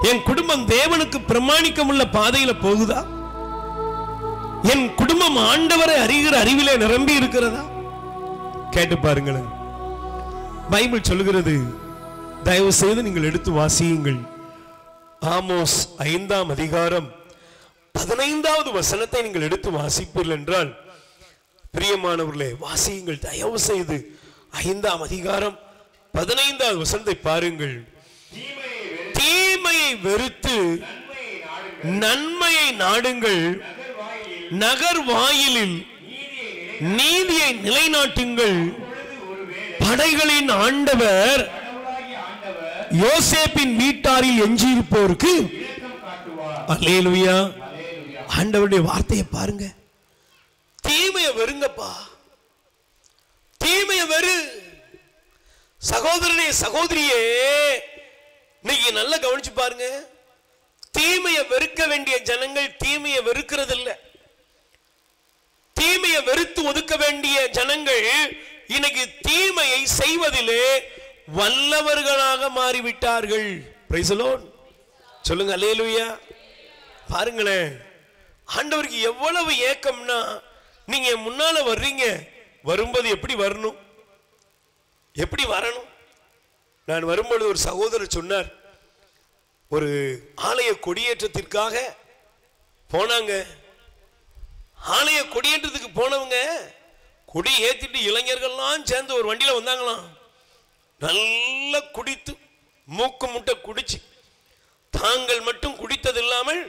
என் குடும்பம் தேவனுக்கு பிரமாணிக்கம் உள்ள பாதையில போகுதா? என் குடும்பம் ஆண்டவரை அறிகிற அறிவிலே நிரம்பி இருக்கிறதா? கேட்டு பாருங்களேன். பைபிள் சொல்லுகிறது, தயவு செய்து நீங்கள் எடுத்து வாசியுங்கள். ஆமோஸ் 5ஆம் அதிகாரம் 15வது வசனத்தை நீங்கள் எடுத்து வாசிப்பீர்கள் என்றால், பிரியமானவர்களே வாசியுங்கள் தயவு செய்து. 5ஆம் அதிகாரம் 15வது வசனத்தை பாருங்கள். தீமையை வெறுத்து நன்மையை நாடுங்கள், நகர் வாயிலில் நீதியை நிலைநாட்டுங்கள். படைகளின் ஆண்டவர் யோசேப்பின் வீட்டாரில் எஞ்சியிருப்போருக்கு அல்லேலூயா. ஆண்டவருடைய வார்த்தையை பாருங்க. தீமையை வெறுங்கப்பா, தீமையை வெறு. சகோதரனே சகோதரியே, நீங்க நல்லா கவனிச்சு பாருங்க. தீமையை வெறுக்க வேண்டிய ஜனங்கள் தீமையை வெறுக்கிறது இல்ல. தீமையை வெறுத்து ஒதுக்க வேண்டிய ஜனங்கள் இன்னைக்கு தீமையை செய்வதிலே வல்லவர்களாக மாறிவிட்டார்கள். Price the Lord. சொல்லுங்க அல்லேலூயா. பாருங்களேன், ஆண்டவருக்கு எவ்வளவு ஏக்கம்னா, நீங்க முன்னால வர்றீங்க, வரும்போது எப்படி வரணும், எப்படி வரணும். நான் வரும்போது ஒரு சகோதரர் சொன்னார், ஒரு ஆலய கொடியேற்றத்திற்காக போனாங்க. ஆலய கொடியேற்றத்துக்கு போனவங்க கொடி ஏத்திட்டு இளைஞர்கள்லாம் சேர்ந்து ஒரு வண்டியில வந்தாங்களாம். நல்லா குடித்து மூக்கு முட்டை குடிச்சு, தாங்கள் மட்டும் குடித்தது இல்லாமல்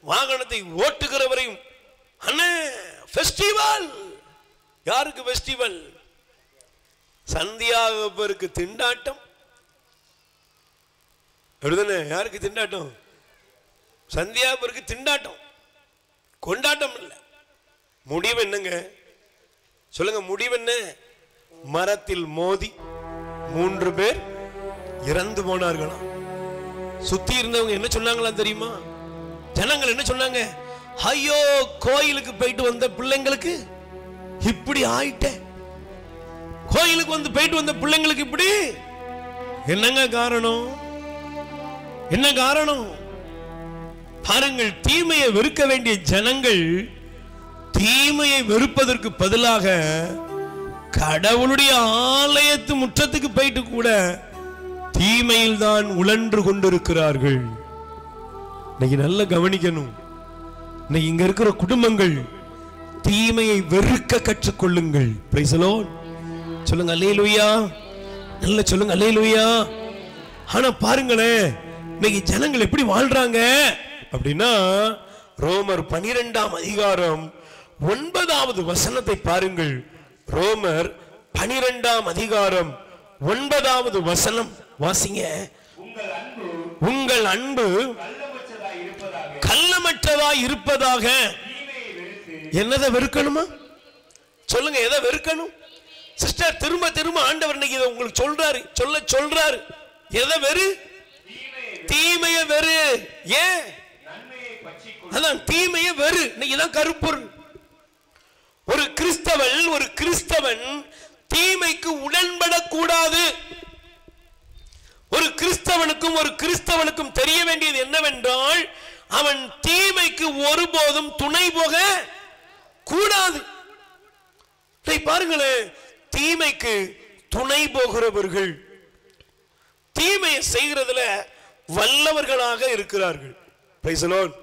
வாகனத்தை ஓட்டுகிறவரையும், அண்ணே ஃபெஸ்டிவல். யாருக்கு ஃபெஸ்டிவல்? சந்தியாகப்பருக்கு திண்டாட்டம். யாருக்கு திண்டாட்டம்? சந்தியாகப்பருக்கு திண்டாட்டம், கொண்டாட்டம் இல்லை. முடிவு என்னங்க சொல்லுங்க? முடிவு என்ன? மரத்தில் மோதி 3 பேர் இறந்து போனார்களாம். சுத்தி இருந்தவங்க என்ன சொன்னாங்களா தெரியுமா? ஜனங்கள் என்ன சொன்னாங்க? ஐயோ, கோயிலுக்கு போயிட்டு வந்த பிள்ளைங்களுக்கு இப்படி ஆயிட்டே. கோயிலுக்கு வந்து போயிட்டு வந்த பிள்ளைங்களுக்கு இப்படி. என்னங்க காரணம்? என்ன காரணம்? பாருங்கள், தீமையை வெறுக்க வேண்டிய ஜனங்கள் தீமையை வெறுப்பதற்கு பதிலாக கடவுளுடைய ஆலயத்து முற்றத்துக்கு போயிட்டு கூட தீமையில் தான் உழன்று கொண்டிருக்கிறார்கள். இன்னைக்கு நல்லா கவனிக்கணும். இன்னைக்கு இங்க இருக்கிற குடும்பங்கள் தீமையை வெறுக்க கற்றுக்கொள்ளுங்கள். Price the Lord. சொல்லுங்க அல்லேலூயா. நல்ல சொல்லுங்க அல்லேலூயா. ஆனா பாருங்களேன், இன்னைக்கு ஜனங்கள் எப்படி வாழ்றாங்க அப்படின்னா, ரோமர் 12ஆம் அதிகாரம் 9வது வசனத்தை பாருங்கள். ரோமர் 12ஆம் அதிகாரம் 9வது வசனம் வாசிங்க. உங்கள் அன்பு கள்ளமற்றதாய் இருப்பதாக. என்னதை வெறுக்கணுமா? சொல்லுங்க, எதை வெறுக்கணும்? சிஸ்டர், திரும்ப திரும்ப ஆண்டவர் இன்னைக்கு இதை உங்களுக்கு சொல்றாரு. எதை வெறு? தீமையை வெறு. ஏன்? அதான் தீமையை வெறு. இதான் கருப்பொருள். ஒரு கிறிஸ்தவன் தீமைக்கு உடன்படக்கூடாது. ஒரு கிறிஸ்தவனுக்கும் தெரிய வேண்டியது என்னவென்றால், அவன் தீமைக்கு ஒருபோதும் துணை போக கூடாது. பாருங்களேன், தீமைக்கு துணை போகிறவர்கள் தீமையை செய்கிறதுல வல்லவர்களாக இருக்கிறார்கள். Praise the Lord.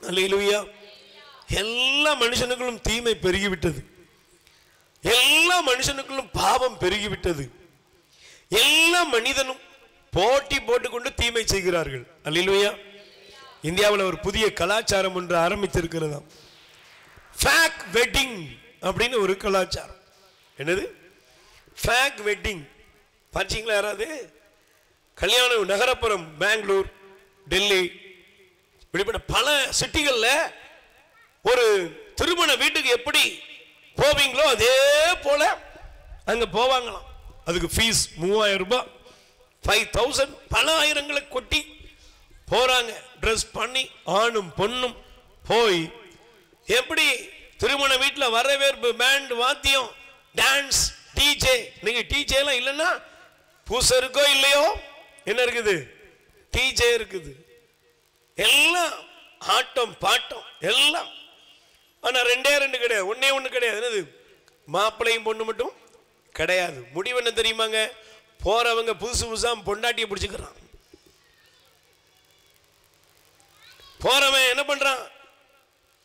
அல்லேலூயா. எல்லா மனுஷனுக்குள்ளும் தீமை பெருகிவிட்டது. எல்லா மனுஷனுக்குள்ளும் பாவம் பெருகிவிட்டது. எல்லா மனிதனும் போட்டி போட்டுக்கொண்டு தீமை செய்கிறார்கள். அல்லேலூயா. இந்தியாவில் ஒரு புதிய கலாச்சாரம் ஒன்று ஆரம்பித்திருக்கிறதாம். ஃபேக் வெட்டிங் அப்படின்னு ஒரு கலாச்சாரம். என்னது ஃபேக் வெட்டிங்? பார்த்தீங்களா யாராவது? கல்யாணம் நகரப்புறம் பெங்களூர், டெல்லி, இப்படிப்பட்ட பல சிட்டிகளில் ஒரு திருமண வீட்டுக்கு எப்படி போவீங்களோ அதே போல அங்கே போவாங்களாம். அதுக்கு ஃபீஸ் 3000 ரூபாய், 5000, பல ஆயிரங்களை கொட்டி போறாங்க. ட்ரெஸ் பண்ணி ஆணும் பொண்ணும் போய் எப்படி திருமண வீட்டில் வரவேற்பு, பேண்ட், வாத்தியம், டான்ஸ், டிஜே. நீங்க டிஜே எல்லாம் இல்லைன்னா பூசை இருக்கோ இல்லையோ, என்ன இருக்குது? டிஜே இருக்குது. எல்லாம் ஆட்டம் பாட்டம் எல்லாம். ஆனா 2 கிடையாது, 1 கிடையாது. என்னது? மாப்பிள்ளையும் பொண்ணு மட்டும் கிடையாது. முடிவு என்ன தெரியுமாங்க? போறவங்க புதுசா பொண்டாட்டியை பிடிச்சுக்கிறான். போறவன் என்ன பண்றான்?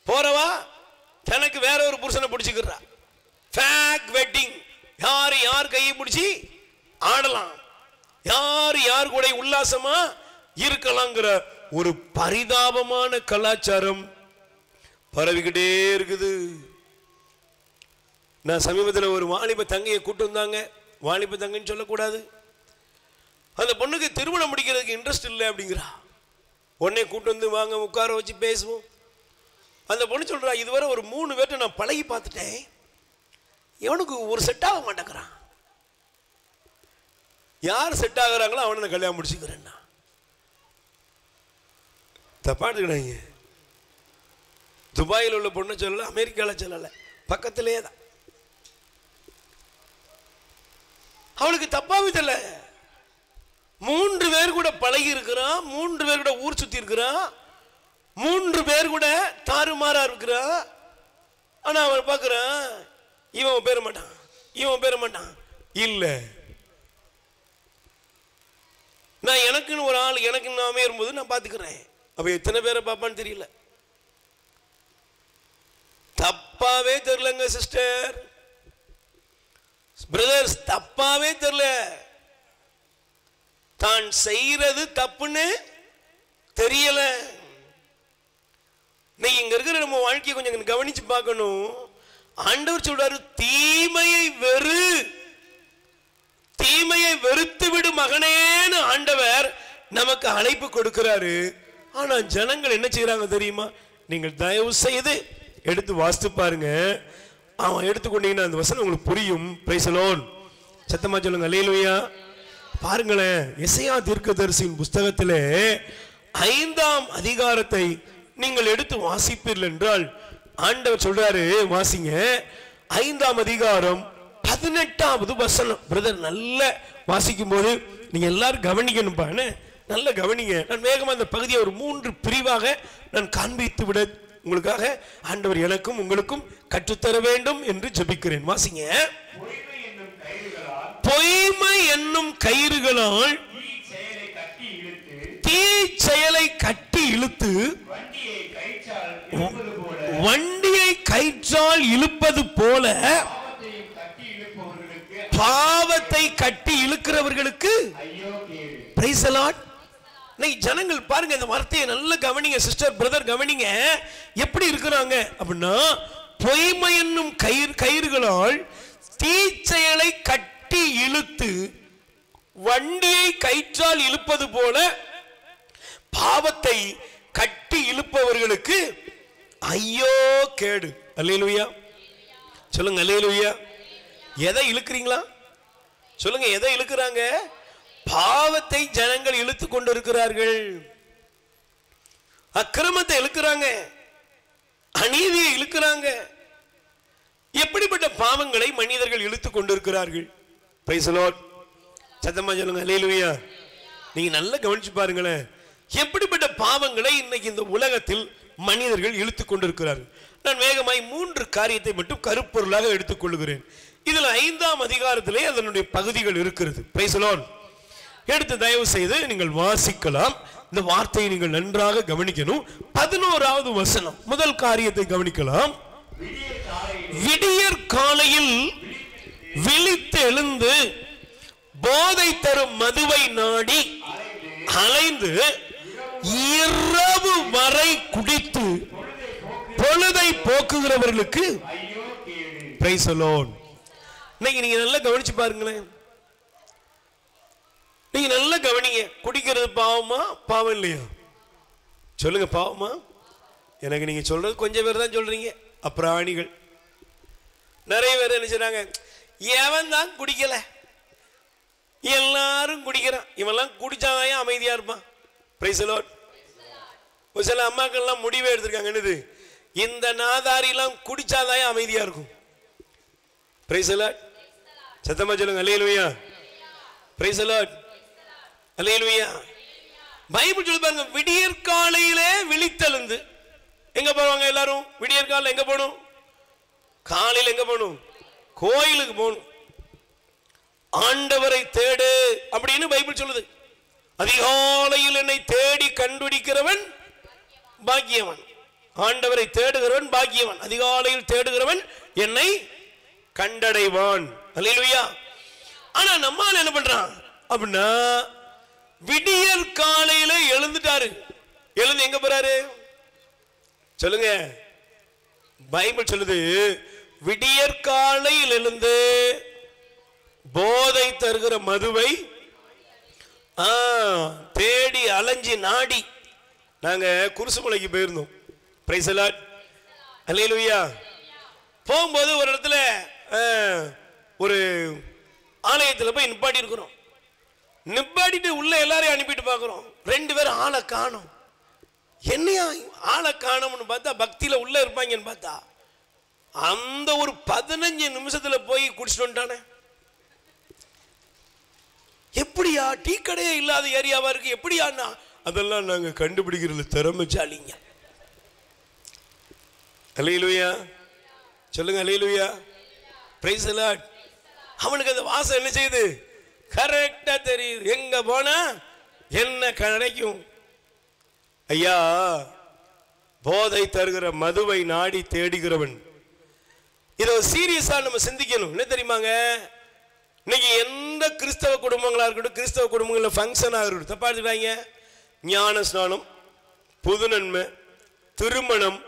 போறவா தனக்கு வேற ஒரு புருஷனை பிடிச்சுக்கிறா. Fake wedding. யார் கையை பிடிச்சி ஆடலாம், யார் கூட உல்லாசமா இருக்கலாங்கிற ஒரு பரிதாபமான கலாச்சாரம் பரவிக்கிட்டே இருக்குது. நான் சமீபத்தில் ஒரு வாலிப தங்கையை கூட்டு வந்தாங்க. வாலிப தங்கைன்னு சொல்லக்கூடாது. அந்த பொண்ணுக்கு திருமணம் முடிக்கிறதுக்கு இன்ட்ரெஸ்ட் இல்லை அப்படிங்கிறா. உடனே கூட்டு வந்து வாங்க உட்கார வச்சு பேசுவோம். அந்த பொண்ணு சொல்றா, இதுவரை ஒரு 3 பேர்ட்ட நான் பழகி பார்த்துட்டேன், எவனுக்கு ஒரு செட் ஆக மாட்டேங்கிறான். யார் செட் ஆகுறாங்களோ அவனை நான் கல்யாணம் முடிச்சுக்கிறேன்னா. தப்பா எடுத்துக்கிறாங்க. துபாயில் உள்ள பொண்ணு சொல்லல, அமெரிக்காவில் சொல்லல, பக்கத்திலே தான். அவளுக்கு தப்பாவே தெரியல. 3 பேர் கூட பழகி இருக்கிறான், 3 பேர் கூட ஊர் சுத்தி இருக்கிறான், 3 பேர் கூட தாறுமாறா இருக்கிறான். ஆனா அவன் பார்க்கிறான், இவன் பேர மாட்டான். இல்ல, நான் எனக்குன்னு ஒரு ஆள் எனக்குன்னு அமையும்போது நான் பார்த்துக்கிறேன். அவ எத்தனை பேரை பார்ப்பான்னு தெரியல. தப்பாவே தெரியலங்க சிஸ்டர், பிரதர்ஸ், தப்பாவே தெரியல. தான் செய்யறது தப்புன்னு தெரியல. நீ இங்க இருக்கிற நம்ம வாழ்க்கையை கொஞ்சம் கவனிச்சு பார்க்கணும். ஆண்டவர் சொல்றாரு, தீமையை வெறுத்து விடு மகனேன்னு ஆண்டவர் நமக்கு அழைப்பு கொடுக்கிறாரு. ஆனா ஜனங்கள் என்ன செய்யறாங்க தெரியுமா? நீங்கள் தயவு செய்து எடுத்து வாசித்து பாருங்க. அவன் எடுத்துக்கொண்டீங்கன்னா அந்த வசனம் உங்களுக்கு புரியும். Price the Lord. சத்தமா சொல்லுங்க அல்லேலூயா. பாருங்களேன், எசையா தீர்க்கதரிசியின் புஸ்தகத்திலே 5ஆம் அதிகாரத்தை நீங்கள் எடுத்து வாசிப்பீர்கள் என்றால் ஆண்டவர் சொல்றாரு, வாசிங்க. 5ஆம் அதிகாரம் 18வது வசனம். பிரதர் நல்ல வாசிக்கும் போது நீங்க எல்லாரும் கவனிக்கணும்பான்னு நல்ல கவனிங்க. நான் வேகமா அந்த பகுதியை ஒரு 3 பிரிவாக நான் காண்பித்து விட உங்களுக்காக ஆண்டவர் எனக்கும் உங்களுக்கும் கற்றுத்தர வேண்டும் என்று ஜெபிக்கிறேன். வாசிங்க. பொய்மை என்னும் கயிறுகளால் தீ செயலை கட்டி இழுத்து வண்டியை கயிற்றால் இழுப்பது போல பாவத்தை கட்டி இழுக்கிறவர்களுக்கு பிரைஸ் தி லார்ட். ஜனங்கள் பாருங்க, இந்த வார்த்தையை நல்ல கவனிங்க சிஸ்டர், பிரதர் கவனிங்க. எப்படி இருக்கிறாங்க அப்படின்னா, பொய்மை என்னும் கயிறுகளால் தீச்செயலை கட்டி இழுத்து வண்டியை கயிற்றால் இழுப்பது போல பாவத்தை கட்டி இழுப்பவர்களுக்கு ஐயோ கேடு. அல்லேலூயா சொல்லுங்க. அல்லேலூயா. எதை இழுக்கிறீங்களா சொல்லுங்க? எதை இழுக்கிறாங்க? பாவத்தை ஜனங்கள் இழுத்து கொண்டிருக்கிறார்கள். அக்கிரமத்தை இழுக்கிறாங்க, அநீதியை இழுக்கிறாங்க. எப்படிப்பட்ட பாவங்களை மனிதர்கள் இழுத்து கொண்டிருக்கிறார்கள். Price the Lord. சத்தமா சொல்லுங்க அல்லேலூயா. நீங்க நல்லா கவனிச்சு பாருங்களேன், எப்படிப்பட்ட பாவங்களை இன்னைக்கு இந்த உலகத்தில் மனிதர்கள் இழுத்து கொண்டிருக்கிறார்கள். நான் வேகமாய் 3 காரியத்தை மட்டும் கருப்பொருளாக எடுத்துக்கொள்கிறேன். இதில் 5ஆம் அதிகாரத்திலே அதனுடைய பகுதிகள் இருக்கிறது. Price the Lord. எடுத்து தயவு செய்து நீங்கள் வாசிக்கலாம். இந்த வார்த்தையை நீங்கள் நன்றாக கவனிக்கணும். 11வது வசனம், முதல் காரியத்தை கவனிக்கலாம். விடியற் காலையில் விழித்து எழுந்து போதை தரும் மதுவை நாடி அலைந்து இரவு வரை குடித்து பொழுதை போக்குகிறவர்களுக்கு பிரைஸ் தி லார்ட். இன்னைக்கு நீங்க நல்லா கவனிச்சு பாருங்களேன். நீங்க நல்லா கவனிங்க. குடிக்கிறது பாவமா பாவம் இல்லையா? சொல்லுங்க, பாவமா? எனக்கு நீங்க சொல்றது கொஞ்சம் பேர் தான் சொல்றீங்க. அப்பிராணிகள் நிறைய பேர் என்ன செய்றாங்க, எவன் தான் குடிக்கல, எல்லாரும் குடிக்கிறான், இவெல்லாம் குடிச்சாதான் அமைதியா இருப்பான். Price the Lord. ஒரு சில அம்மாக்கள்லாம் முடிவே எடுத்திருக்காங்க, என்னது, இந்த நாதாரிலாம் குடிச்சாதான் அமைதியா இருக்கும். Praise the Lord. சத்தமா சொல்லுங்க hallelujah. Praise the Lord. Hallelujah. Bible சொல்லி பாருங்க, விடியற் காலையிலே விழித்தெழுந்து எங்க போவாங்க எல்லாரும்? விடியற் காலையில எங்க போகணும்? காலையில் எங்க போகணும்? கோயிலுக்கு போகணும். ஆண்டவரை தேடு அப்படின்னு பைபிள் சொல்லுது. அதிகாலையில் என்னை தேடி கண்டுபிடிக்கிறவன் பாக்கியவன். ஆண்டவரை தேடுகிறவன் பாக்கியவன். அதிகாலையில் தேடுகிறவன் என்னை கண்டடைவான். அல்லேலூயா. ஆனா நம்மால என்ன பண்றான் அப்படின்னா, விடியற் காலையில எழுந்துட்டாரு. எழுந்து எங்க போறாரு? சொல்லுங்க. பைபிள் சொல்லுது, விடியற் காலையில் எழுந்து போதை தருகிற மதுவை தேடி அலைஞ்சி நாடி. நாங்க குருசுமலைக்கு போயிருந்தோம். Praise the Lord. அல்லேலூயா. போகும்போது ஒரு இடத்துல ஒரு ஆலயத்தில் போய் நிப்பாட்டி இருக்கிறோம். நிப்பாட்டிட்டு உள்ள எல்லாரையும் அனுப்பிட்டு பார்க்கிறோம். 2 பேரும் ஆளை காணோம். என்னையா ஆளை காணோம்னு பார்த்தா, பக்தியில உள்ள இருப்பாங்கன்னு பார்த்தா, அந்த ஒரு 15 நிமிஷத்துல போய் குடிச்சிட்டு வந்துட்டானே. எப்படியா? டீ கடையே இல்லாத ஏரியாவா இருக்கு, எப்படியாண்ணா? அதெல்லாம் நாங்க கண்டுபிடிக்கிறது திறமைச்சாலிங்க. அல்லேலூயா. சொல்லுங்க அல்லேலூயா. Praise the Lord. அவனுக்கு அந்த வாசம் என்ன செய்யுது? கரெக்டா தெரியுது. எங்க போனா என்ன கிடைக்கும்? ஐயா, போதை தருகிற மதுவை நாடி தேடுகிறவன். இதை சீரியஸா நம்ம சிந்திக்கணும். என்ன தெரியுமாங்க, இன்னைக்கு எந்த கிறிஸ்தவ குடும்பங்களா இருக்கட்டும், கிறிஸ்தவ குடும்பங்களில் ஃபங்க்ஷனாக இருக்கட்டும், தப்பா எடுத்துட்டாங்க. ஞான ஸ்நானம், புது நன்மை, திருமணம்,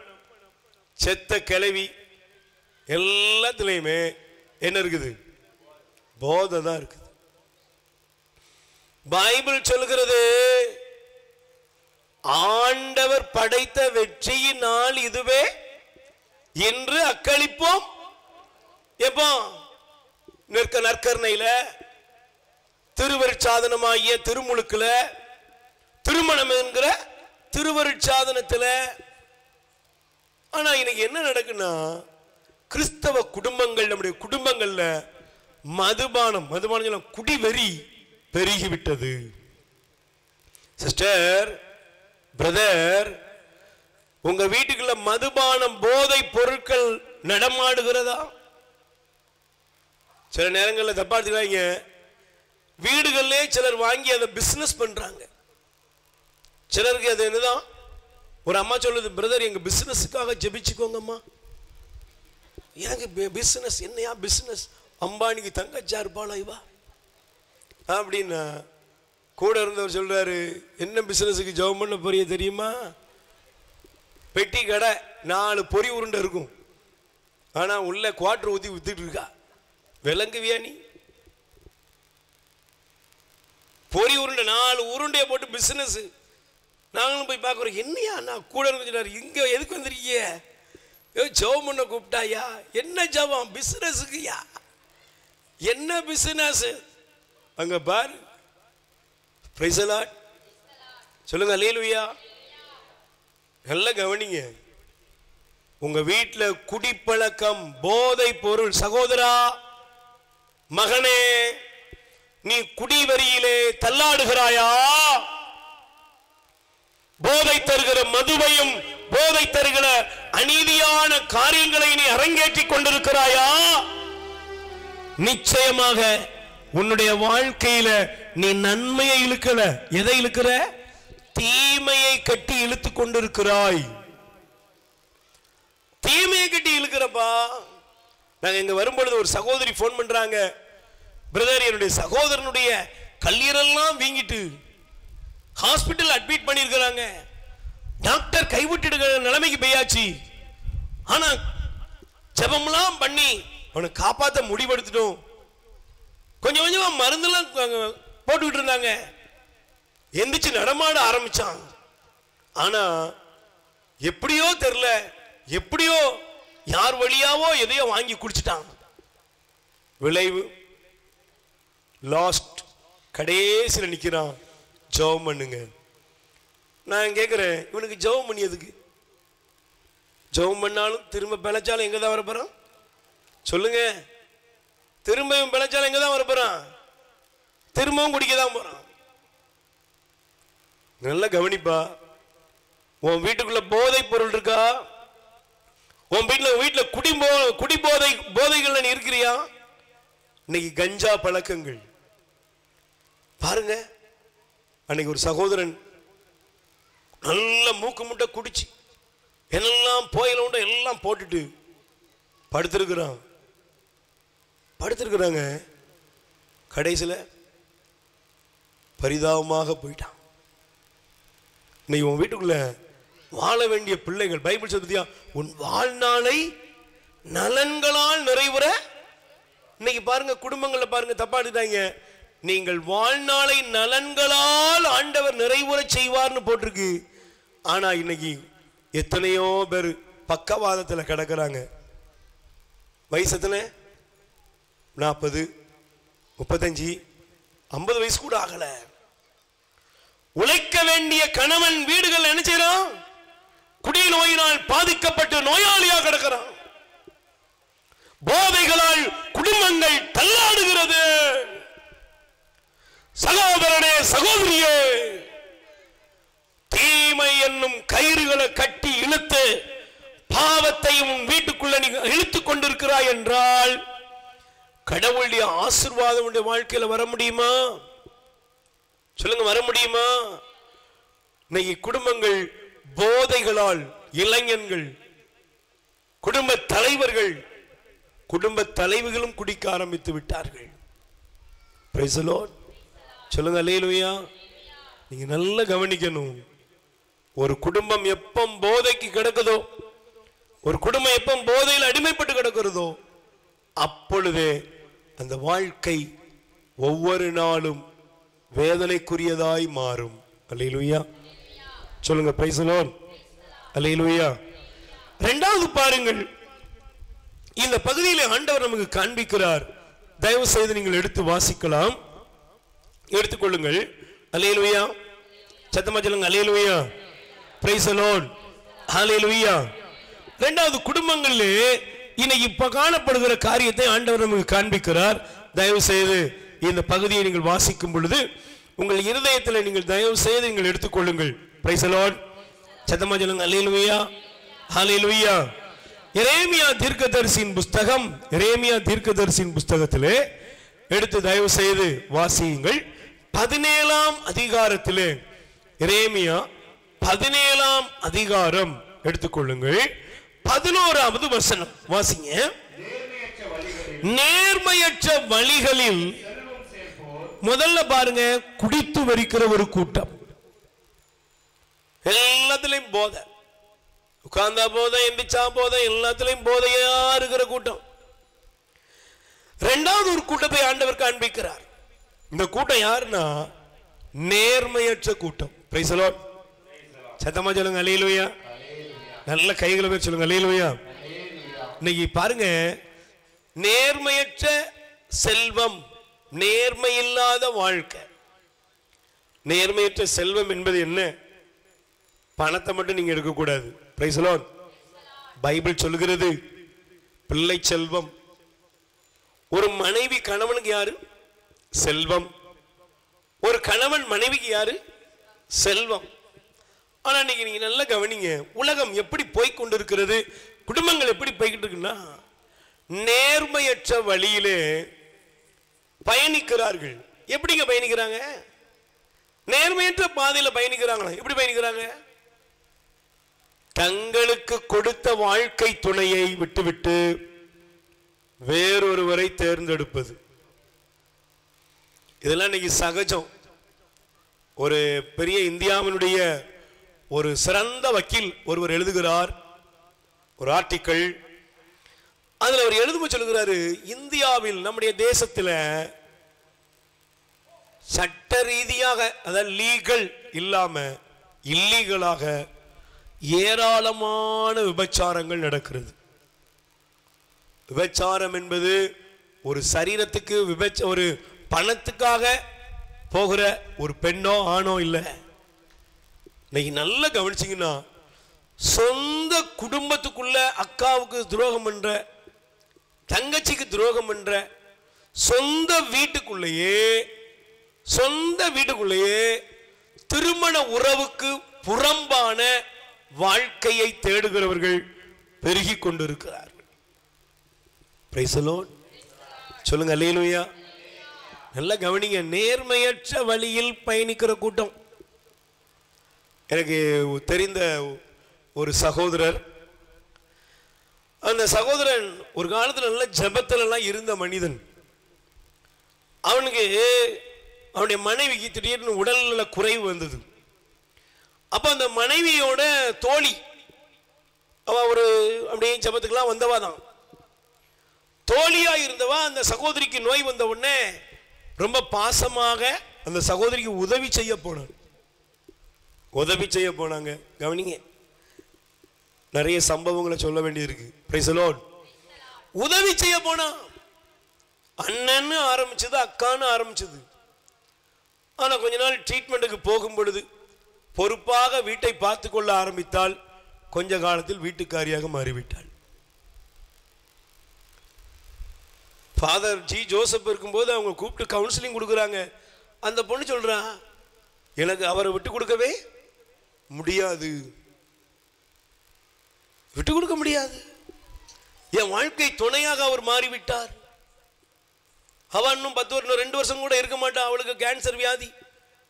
செத்த கிளவி, எல்லாத்துலேயுமே என்ன இருக்குது? போதை தான் இருக்குது. பைபிள் சொல்லுகிறது, ஆண்டவர் படைத்த வெற்றியின் நாள் இதுவே என்று அக்களிப்போம். எப்போ? நற்கருணையில, திருவருட்சாதனமாகிய திருமுழுக்குல, திருமணம் என்கிற திருவருட்சாதனத்தில். ஆனா இன்னைக்கு என்ன நடக்குன்னா, கிறிஸ்தவ குடும்பங்கள், நம்முடைய குடும்பங்கள்ல மதுபானம் குடிவெறி பெருகிவிட்டது. சிஸ்டர், பிரதர், உங்க வீட்டுக்குள்ள மதுபானம், போதை பொருட்கள் நடமாடுகிறதா? சில நேரங்களில் தப்பா எடுத்துக்காங்க, வீடுகளிலே சிலர் வாங்கி அதை பிசினஸ் பண்றாங்க. சிலருக்கு அது என்னதான், ஒரு அம்மா சொல்லுது, பிரதர் எங்க பிசினஸுக்காக ஜெபிச்சுக்கோங்கம்மா. எனக்கு பிசினஸ் என்னையா பிசினஸ்? அம்பானிக்கு தங்கச்சா இருப்பாளா இவா அப்படின்னா, கூட இருந்தவர் சொல்றாரு, என்ன பிசினஸுக்கு ஜெபம் பண்ண போறிய தெரியுமா? பெட்டி கடை, 4 பொறி உருண்டை இருக்கும், ஆனா உள்ள குவார்டர் ஊத்தி வித்துட்டு இருக்கா. விளங்குவியா நீ? பொறி உருண்டை 4 உருண்டையை போட்டு பிசினஸ். நாங்களும் போய் பார்க்குறோம், என்னையா? நான் கூட இருந்துச்சாரு, இங்க எதுக்கு வந்திருக்கீங்க? ஜெபம் பண்ண கூப்பிட்டாயா? என்ன ஜெபம்? பிசினஸுக்குயா. என்ன பிசினஸ்? அங்க பாரு. Price the Lord. சொல்லுங்க அல்லேலூயா. நல்ல கவனிங்க. உங்க வீட்டில் குடிப்பழக்கம், போதை பொருள், சகோதரா, மகனே, நீ குடிவரியிலே தள்ளாடுகிறாயா? போதை தருகிற மதுவையும் போதை தருகிற அநீதியான காரியங்களை நீ அரங்கேற்றிக் கொண்டிருக்கிறாயா? நிச்சயமாக உன்னுடைய வாழ்க்கையில நீ நன்மையை இழுக்கல. எதை இழுக்கிற? தீமையை கட்டி இழுத்து கொண்டிருக்கிறாய். தீமையை கட்டி இழுக்கிறப்பா. நாங்க இங்க வரும்பொழுது ஒரு சகோதரி போன் பண்றாங்க, பிரதர், என்னுடைய சகோதரனுடைய கல்லீரல்லாம் வீங்கிட்டு ஹாஸ்பிட்டல் அட்மிட் பண்ணிருக்கிறாங்க. டாக்டர் கைவிட்டு நிலைமைக்கு போயாச்சு. ஆனா ஜெபம்லாம் பண்ணி அவனை காப்பாற்ற முடிவெடுத்துட்டோம். கொஞ்சம் கொஞ்சமா மருந்தெல்லாம் போட்டுக்கிட்டு இருந்தாங்க. எந்திரிச்சு நடமாட ஆரம்பிச்சான். ஆனா எப்படியோ தெரியல, எப்படியோ யார் வழியாவோ எதையோ வாங்கி குடிச்சிட்டான். விளைவு லாஸ்ட், கடைசியில் நிற்கிறான். ஜெபம் பண்ணுங்க. நான் கேட்குறேன், இவனுக்கு ஜெபம் பண்ணியதுக்கு? ஜெபம் பண்ணாலும் திரும்ப பிழைச்சாலும் எங்கே தான் வரப்போறான்? சொல்லுங்க. திரும்பவும் பிழைச்சாலும் எங்கே தான் வரப்போறான்? திரும்பவும் குடிக்க தான் போறான். நல்ல கவனிப்பா. உன் வீட்டுக்குள்ள போதை பொருள் இருக்கா? உன் வீட்டில் குடி போதைகள் நீ இருக்கிறியா? இன்னைக்கு கஞ்சா பழக்கங்கள் பாருங்க. அன்னைக்கு ஒரு சகோதரன் நல்ல மூக்கு முட்டை குடிச்சு என்னெல்லாம் போயில உண்ட எல்லாம் போட்டுட்டு படுத்திருக்கிறாங்க. கடைசியில் பரிதாபமாக போயிட்டான். இன்னைக்கு உன் வீட்டுக்குள்ள வாழ வேண்டிய பிள்ளைகள், பைபிள் சொல்லுதியா, உன் வாழ்நாளை நலன்களால் நிறைவுற. இன்னைக்கு பாருங்க, குடும்பங்களை பாருங்க, தப்பா எடுத்தாங்க. நீங்கள் வாழ்நாளை நலன்களால் ஆண்டவர் நிறைவுற செய்வார்னு போட்டிருக்கு. ஆனா இன்னைக்கு எத்தனையோ பேர் பக்கவாதத்தில் கிடக்கிறாங்க. வயசு எத்தனை? 40, 35, 50 வயசு கூட ஆகல. உழைக்க வேண்டிய கணவன் வீடுகள் என்ன செய்யறான்? குடி நோயினால் பாதிக்கப்பட்டு நோயாளியாக கிடக்கிறான். போதைகளால் குடும்பங்கள் தள்ளாடுகிறது. சகோதரனே, சகோதரியே, தீமை என்னும் கயிறுகளை கட்டி இழுத்து பாவத்தையும் வீட்டுக்குள்ள நீ இழுத்துக் கொண்டிருக்கிறாய் என்றால் கடவுளுடைய ஆசீர்வாதம் உடைய வாழ்க்கையில வர முடியுமா? சொல்லுங்க, வர முடியுமா? இன்னைக்கு குடும்பங்கள் போதைகளால், இளைஞர்கள், குடும்ப தலைவர்கள், குடும்ப தலைவிகளும் குடிக்க ஆரம்பித்து விட்டார்கள். Price the Lord. சொல்லுங்க அல்லேலூயா. நீங்க நல்லா கவனிக்கணும். ஒரு குடும்பம் எப்ப போதைக்கு கிடக்குதோ, ஒரு குடும்பம் எப்ப போதையில் அடிமைப்பட்டு கிடக்கிறதோ, அப்பொழுதே அந்த வாழ்க்கை ஒவ்வொரு நாளும் வேதனைக்குரியதாய் மாறும். அல்லேலூயா. சொல்லுங்க பிரைஸ் தி லார்ட். அல்லேலூயா. இரண்டாவது பாருங்கள், இந்த பகுதியில் ஆண்டவர் நமக்கு காண்பிக்கிறார். தயவு செய்து நீங்கள் எடுத்து வாசிக்கலாம், எடுத்துக்கொள்ளுங்கள். அல்லேலூயா. சத்தமா சொல்லுங்க அல்லேலூயா. Praise the Lord. அல்லேலூயா. இரண்டாவது, குடும்பங்களிலே இன்னைக்கு இப்ப காணப்படுகிற காரியத்தை ஆண்டவர் நமக்கு காண்பிக்கிறார். தயவு செய்து இந்த பகுதியை நீங்கள் வாசிக்கும் பொழுது உங்கள் இருதயத்தில் நீங்கள் தயவு செய்து நீங்கள் எடுத்துக்கொள்ளுங்கள். Price the Lord. சத்தமா சொல்லுங்க அல்லேலூயா. அல்லேலூயா. எரேமியா தீர்க்கதரிசியின் புஸ்தகம், எரேமியா தீர்க்கதரிசியின் புஸ்தகத்திலே எடுத்து தயவு செய்து வாசியுங்கள். 17ஆம் அதிகாரத்திலே, எரேமியா 17ஆம் அதிகாரம் எடுத்துக்கொள்ளுங்கள். 11வது வசனம் வாசிங்க. நேர்மையற்ற வழிகளில், முதல்ல பாருங்க, குடித்து வரிக்கிற ஒரு கூட்டம். எல்லாத்திலையும் போதை, உட்கார்ந்தா போதை, எந்திரிச்சா போதை, எல்லாத்திலையும் போதையா இருக்கிற கூட்டம். இரண்டாவது ஒரு கூட்டத்தை ஆண்டவர் காண்பிக்கிறார். இந்த கூட்டம் யாருன்னா நேர்மையற்ற கூட்டம். Price the Lord. சத்தமா சொல்லுங்க அல்லேலூயா. நல்ல கைகளை பேர் சொல்லுங்க அல்லேலூயா. இன்னைக்கு பாருங்க, நேர்மையற்ற செல்வம், நேர்மையில்லாத வாழ்க்கை. நேர்மையற்ற செல்வம் என்பது என்ன? பணத்தை மட்டும் நீங்க எடுக்கக்கூடாது. Price the Lord. பைபிள் சொல்லுகிறது பிள்ளை செல்வம். ஒரு மனைவி கணவனுக்கு யாரு? செல்வம். ஒரு கணவன் மனைவிக்கு யாரு? செல்வம். ஆனா இன்னைக்கு நீங்க நல்லா கவனிங்க, உலகம் எப்படி போய் கொண்டிருக்கிறது, குடும்பங்கள் எப்படி போய்கிட்டு இருக்குன்னா, நேர்மையற்ற வழியிலே பயணிக்கிறார்கள். எப்படிங்க பயணிக்கிறாங்க? நேர்மையற்ற பாதையில பயணிக்கிறாங்களா? எப்படி பயணிக்கிறாங்க? தங்களுக்கு கொடுத்த வாழ்க்கை துணையை விட்டுவிட்டு வேறொருவரை தேர்ந்தெடுப்பது. இதெல்லாம் இன்னைக்கு சகஜம். ஒரு பெரிய இந்தியாவினுடைய ஒரு சிறந்த வக்கீல் ஒருவர் எழுதுகிறார் ஒரு ஆர்டிக்கிள். அதுல அவர் எழுதும்போது சொல்லுகிறாரு, இந்தியாவில் நம்முடைய தேசத்துல சட்ட ரீதியாக, அதாவது லீகல் இல்லாம இல்லீகலாக ஏராளமான விபச்சாரங்கள் நடக்கிறது. விபச்சாரம் என்பது ஒரு சரீரத்துக்கு ஒரு பணத்துக்காக போகிற ஒரு பெண்ணோ ஆணோ இல்லை. இன்னைக்கு நல்லா கவனிச்சிங்கன்னா, சொந்த குடும்பத்துக்குள்ள அக்காவுக்கு துரோகம் பண்ற, தங்கச்சிக்கு துரோகம் பண்ற, சொந்த வீட்டுக்குள்ளேயே திருமண உறவுக்கு புறம்பான வாழ்க்கையை தேடுகிறவர்கள் பெருகி கொண்டிருக்கிறார்கள். Price the Lord. சொல்லுங்க அல்லேலூயா. நல்லா கவனிங்க, நேர்மையற்ற வழியில் பயணிக்கிற கூட்டம். எனக்கு தெரிந்த ஒரு சகோதரர், அந்த சகோதரன் ஒரு காலத்தில் நல்ல ஜெபத்திலெல்லாம் இருந்த மனிதன். அவனுடைய மனைவிக்கு திடீர்னு உடல்நல குறைவு வந்தது. அப்போ அந்த மனைவியோட தோழி, அவ ஒரு அப்படியே ஜெபத்துக்கெல்லாம் வந்தவா தான், தோழியா இருந்தவா. அந்த சகோதரிக்கு நோய் வந்த உடனே ரொம்ப பாசமாக அந்த சகோதரிக்கு உதவி செய்ய போனாங்க. கவனிங்க, நிறைய சம்பவங்களை சொல்ல வேண்டியிருக்கு. Price the Lord. உதவி செய்ய போனா அண்ணன்னு ஆரம்பிச்சது, அக்கான்னு ஆரம்பிச்சது. ஆனா கொஞ்ச நாள் ட்ரீட்மெண்ட்டுக்கு போகும் பொழுது பொறுப்பாக வீட்டை பார்த்து கொள்ள ஆரம்பித்தால் கொஞ்ச காலத்தில் வீட்டுக்காரியாக மாறிவிட்டாள். ஃபாதர் ஜி ஜோசப் இருக்கும்போது அவங்க கூப்பிட்டு கவுன்சிலிங் கொடுக்குறாங்க. அந்த பொண்ணு சொல்றா, எனக்கு அவரை விட்டு கொடுக்கவே முடியாது, விட்டு கொடுக்க முடியாது. என் வாழ்க்கை துணையாக அவர் மாறிவிட்டார். அவ இன்னும் 2 வருஷம் கூட இருக்க மாட்டா. அவளுக்கு கேன்சர் வியாதி.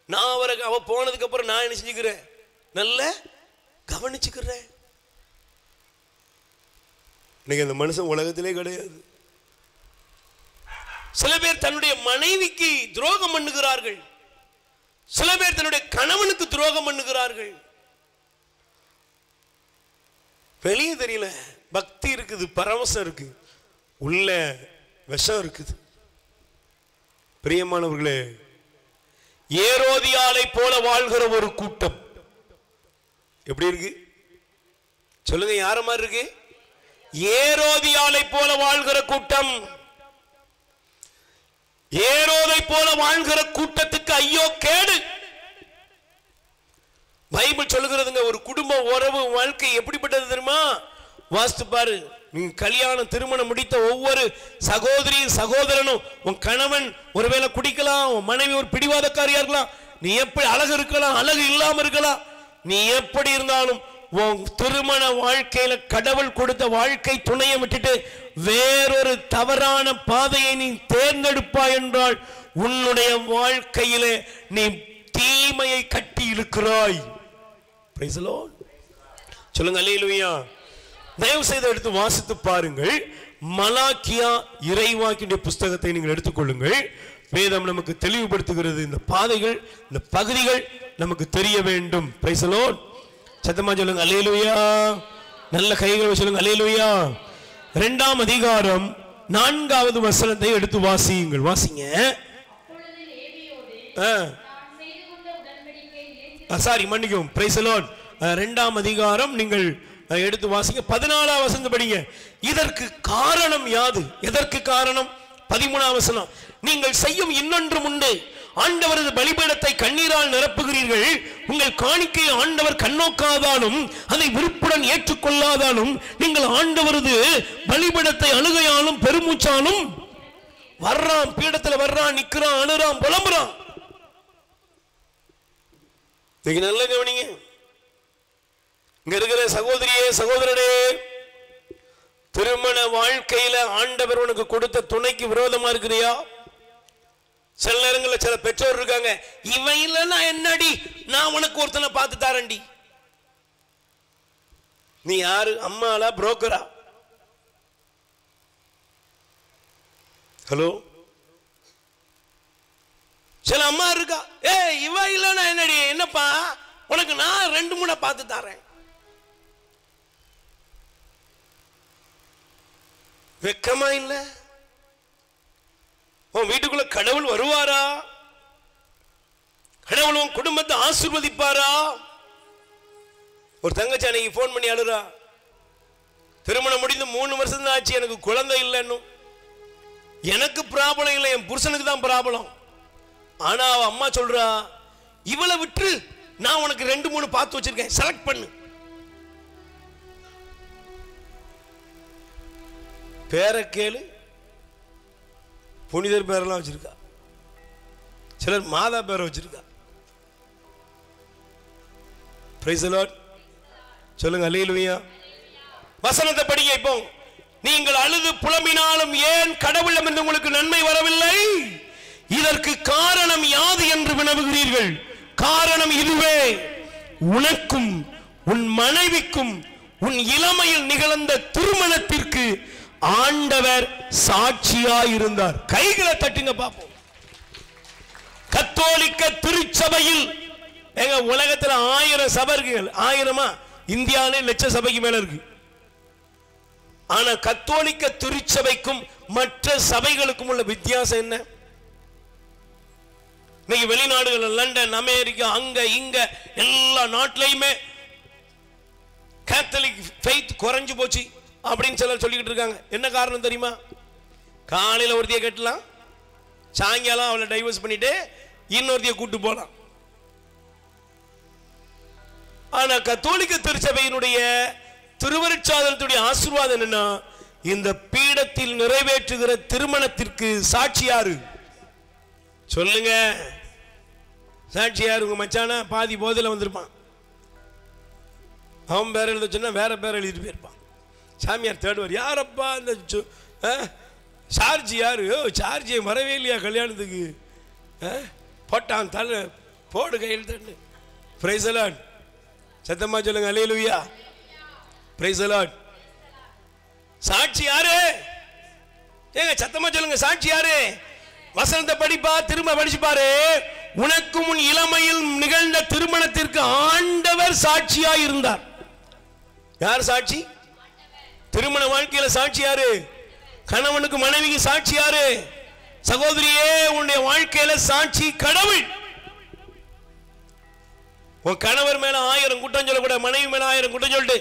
நான் அவ போனதுக்கு அப்புறம் நான் என்ன செஞ்சுக்கிறேன், நல்ல கவனிச்சுக்கிறேன். இன்னைக்கு அந்த மனுஷன் உலகத்திலே கிடையாது. சில பேர் தன்னுடைய மனைவிக்கு துரோகம் பண்ணுகிறார்கள். சில பேர் தன்னுடைய கணவனுக்கு துரோகம் பண்ணுகிறார்கள். வெளியே தெரியல, பக்தி இருக்குது, பரவசம் இருக்கு, உள்ள விஷம் இருக்குது. பிரியமானவர்களே, ஏரோதியாளை போல வாழ்கிற ஒரு கூட்டம் எப்படி இருக்கு சொல்லுங்க? யார மாதிரி இருக்கு? ஏரோதியாளை போல வாழ்கிற கூட்டம். ஏரோதை போல வாழ்கிற கூட்டத்துக்கு ஐயோ கேடு. பைபிள் சொல்லுகிறதுங்க, ஒரு குடும்ப உறவு வாழ்க்கை எப்படிப்பட்டது தெரியுமா? வாஸ்து பாரு. நீ கல்யாணம் திருமணம் முடித்த ஒவ்வொரு சகோதரியும் சகோதரனும், உன் கணவன் ஒருவேளை குடிக்கலாம், உன் மனைவி ஒரு பிடிவாதக்காரியா இருக்கலாம், நீ எப்படி அழகு இருக்கலாம், அழகு இல்லாம இருக்கலாம், நீ எப்படி இருந்தாலும் உன் திருமண வாழ்க்கையில கடவுள் கொடுத்த வாழ்க்கை துணையை விட்டுட்டு வேறொரு தவறான பாதையை நீ தேர்ந்தெடுப்பாய் என்றால் உன்னுடைய வாழ்க்கையில நீ தீமையை கட்டி இழுக்கிறாய். Price the Lord. சொல்லுங்க அல்லேலூயா. தயவு செய்து எடுத்து வாசித்து பாருங்கள். மலாக்கியா இறைவாக்கினுடைய புஸ்தகத்தை நீங்கள் எடுத்துக்கொள்ளுங்கள். வேதம் நமக்கு தெளிவுபடுத்துகிறது. இந்த பாதைகள், இந்த பகுதிகள் நமக்கு தெரிய வேண்டும். Price the Lord. சத்தமா சொல்லுங்க அல்லேலூயா. நல்ல கைகளை சொல்லுங்க அல்லேலூயா. 2ஆம் அதிகாரம் 4வது வசனத்தை எடுத்து வாசியுங்கள். வாசிங்க. சாரி, மன்னிக்கும். Price the Lord. 2ஆம் அதிகாரம் நீங்கள் எடுத்து வாசிங்க. 14ஆம் வசனத்தை படிங்க. இதற்கு காரணம் யாது? எதற்கு காரணம்? 13ஆம் வசனம். நீங்கள் செய்யும் இன்னொன்றும் உண்டு, ஆண்டவரது பலிபீடத்தை கண்ணீரால் நிரப்புகிறீர்கள். உங்கள் காணிக்கை ஆண்டவர் கண்ணோக்காதாலும் அதை விருப்புடன் ஏற்றுக்கொள்ளாதாலும் நீங்கள் ஆண்டவரது பலிபீடத்தை அழுகையாலும் பெருமூச்சாலும் வர்றான், பீடத்தில் வர்றான், நிக்கிறான், அழுறான், புலம்புறான். நல்ல கவனிங்க. இங்க இருக்கிற சகோதரியே சகோதரனே, திருமண வாழ்க்கையில ஆண்டவர் உனக்கு கொடுத்த துணைக்கு விரோதமா இருக்கிறியா? சில நேரங்களில் சில பெற்றோர் இருக்காங்க, இவன் இல்லைன்னா என்னடி, நான் உனக்கு ஒருத்தனை பார்த்து தாரண்டி. நீ யாரு? அம்மாலா புரோக்கரா? ஹலோ, சில அம்மா இருக்கா, ஏ இவ இல்லைன்னா என்னடி, என்னப்பா உனக்கு நான் 2-3 பார்த்து தாரேன். வெக்கமா இல்ல? உன் வீட்டுக்குள்ள கடவுள் வருவாரா? கடவுள் உன் குடும்பத்தை ஆசீர்வதிப்பாரா? ஒரு தங்கச்சி அன்னைக்கு போன் பண்ணி அழுறா, திருமணம் முடிந்து 3 வருஷம் தான் ஆச்சு, எனக்கு குழந்தை இல்லைன்னு. எனக்கு ப்ராப்ளம் இல்லை, என் புருஷனுக்கு தான் ப்ராப்ளம். ஆனா அவ அம்மா சொல்றா, இவளை விட்டு நான் உனக்கு 2-3 பார்த்து வச்சிருக்கேன், செலக்ட் பண்ணு. பேரை கேளு, புனிதர் பேரெல்லாம் வச்சிருக்கா, சிலர் மாதா பேரை வச்சிருக்கா. பிரைஸ் தி லார்ட் சொல்லுங்க, அல்லேலூயா. வசனத்தை படிங்க. இப்போ நீங்கள் அழுது புலம்பினாலும் ஏன் கடவுளிடமிருந்து உங்களுக்கு நன்மை வரவில்லை? இதற்கு காரணம் யாது என்று வினவுகிறீர்கள். காரணம் இதுவே, உனக்கும் உன் மனைவிக்கும் உன் இளமையில் நிகழ்ந்த திருமணத்திற்கு ஆண்டவர் சாட்சியாயிருந்தார். கைகளை தட்டுங்க பாப்போம். கத்தோலிக்க திருச்சபையில், எங்க உலகத்தில் 1000 சபை இருக்கு. 1000மா? இந்தியாவிலே 1,00,000 சபைக்கு மேல இருக்கு. ஆனா கத்தோலிக்க திருச்சபைக்கும் மற்ற சபைகளுக்கும் உள்ள வித்தியாசம் என்ன? இன்னைக்கு வெளிநாடுகள், லண்டன், அமெரிக்கா, அங்க இங்க எல்லா நாட்டிலையுமே கேத்தலிக் ஃபெய்த் குறைஞ்சு போச்சு அப்படின்னு சிலர் சொல்லிக்கிட்டு இருக்காங்க. என்ன காரணம் தெரியுமா? காலையில் ஒருத்தியை கட்டலாம், சாயங்காலம் அவளை டைவர்ஸ் பண்ணிட்டு இன்னொருத்தியை கூட்டு போகலாம். ஆனா கத்தோலிக்க திருச்சபையினுடைய திருவருட்சாதனத்துடைய ஆசீர்வாதம் என்னன்னா, இந்த பீடத்தில் நிறைவேற்றுகிற திருமணத்திற்கு சாட்சி யாரு? சொல்லுங்க, சாட்சி யாரு? உங்க மச்சானா பாதி போதில் வந்திருப்பான், அவன் பேர் எழுத சொன்னா வேற பேர் எழுதிட்டு போயிருப்பான். சாமியார் தேடுவார், யாரப்பா இந்த சார்ஜி யாரு? சார்ஜி வரவே இல்லையா கல்யாணத்துக்கு? போட்டான் தலை போடு கையில் தண்ணு. பிரைஸ் தி லார்ட் சத்தமா சொல்லுங்க, அல்லேலூயா. Praise the Lord. சாட்சி யாரு? ஏங்க சத்தமா சொல்லுங்க, சாட்சி யாரு? வசனத்தை படிப்பா, திரும்ப படிச்சு பாரு. உனக்கும் உன் இளமையில் நிகழ்ந்த திருமணத்திற்கு ஆண்டவர் சாட்சியா இருந்தார். யார் சாட்சி? திருமண வாழ்க்கையில சாட்சி யாரு? கணவனுக்கு மனைவிக்கு சாட்சி யாரு? சகோதரியே, உன்னுடைய வாழ்க்கையில சாட்சி கடவுள். உன் கணவர் மேல 1000 குற்றம் சொல்லக்கூட, மனைவி மேல 1000 குற்றம் சொல்லிட்டு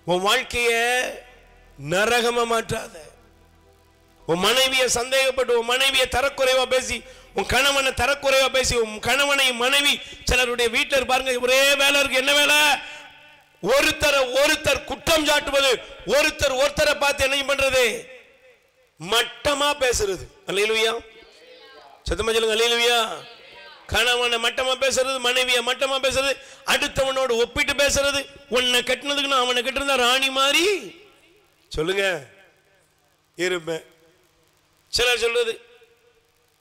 உன் வாழ்க்கைய நரகமா மாற்றாத. உன் மனைவியை சந்தேகப்பட்டு, உன் மனைவியை தரக்குறைவா பேசி, உன் கணவனை தரக்குறைவா பேசி, உன் கணவனை மனைவி, சிலருடைய வீட்டில் பாருங்க, ஒரே வேலை இருக்கு. என்ன வேலை? ஒருத்தர் குற்றம் சாட்டுவது, ஒருத்தரை பார்த்து என்ன பண்றது? மட்டமா பேசுறது. அல்லேலூயா சத்தமா சொல்லுங்க, அல்லேலூயா. கணவனை மட்டமா பேசுறது, மனைவியை மட்டமா பேசுறது, அடுத்தவனோடு ஒப்பிட்டு பேசுறது. உன்னை கட்டினதுக்கு நான் அவனை கட்டிருந்தா ராணி மாதிரி சொல்லுங்க இருப்பேன். சிலர் சொல்றது,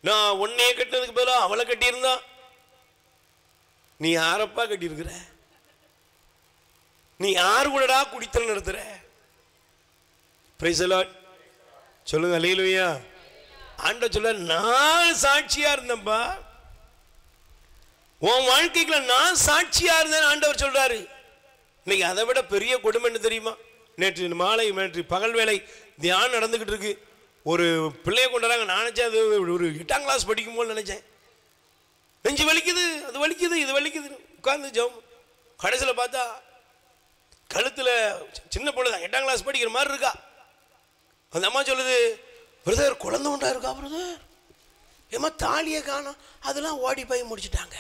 நான் உன்னையே கட்டினதுக்கு பதிலாக அவளை கட்டியிருந்தா. நீ யாரப்பா கட்டியிருக்கிற? நீ யாரு கூடடா குடித்தல் நடத்துற? பிரைஸ் தி லார்ட் சொல்லுங்க, அல்லேலூயா. ஆண்டவர் சொல்ல, நான் சாட்சியா இருந்தேன்பா, உன் வாழ்க்கைக்குள்ள நான் சாட்சியா இருந்தேன் ஆண்டவர் சொல்றாரு. இன்னைக்கு அதை விட பெரிய கொடுமை என்ன தெரியுமா? நேற்று பகல் வேலை தியானம் நடந்துகிட்டு இருக்கு. ஒரு பிள்ளைய கொண்டாங்க. நான் நினைச்சேன் அது ஒரு 8ஆம் கிளாஸ் படிக்கும் போது நினைச்சேன். நெஞ்சு வலிக்குது, அது வலிக்குது, இது வலிக்குது, உட்கார்ந்து ஜெபம். கடைசியில் பார்த்தா கழுத்துல சின்ன பொண்ணுதான், 8ஆம் கிளாஸ் படிக்கிற மாதிரி இருக்கா. அந்த அம்மா சொல்லுது, பிரதர் குழந்தை உண்டா இருக்கா பிரதர்? ஏமா தாலியை காணோம், அதெல்லாம் ஓடி போய் முடிச்சுட்டாங்க.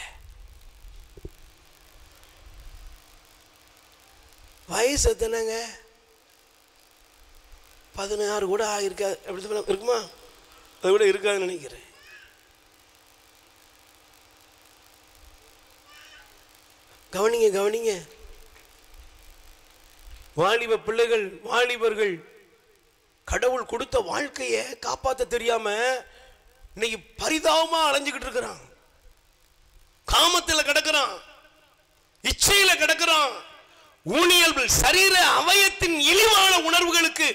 வயசு எத்தனைங்க? 16 கூட ஆகிருக்காது. அப்படி இருக்குமா? அது கூட இருக்காதுன்னு நினைக்கிறேன். கவனிங்க கவனிங்க, வாலிப பிள்ளைகள், வாலிபர்கள் கடவுள் கொடுத்த வாழ்க்கையை காப்பாற்ற தெரியாம இன்னைக்கு பரிதாபமா அலைஞ்சுக்கிட்டு இருக்கிறான். காமத்தில் கிடக்கிறான், இச்சையில கிடக்கிறான், ஊழியல் சரீர அவயத்தின் இழிவான உணர்வுகளுக்கு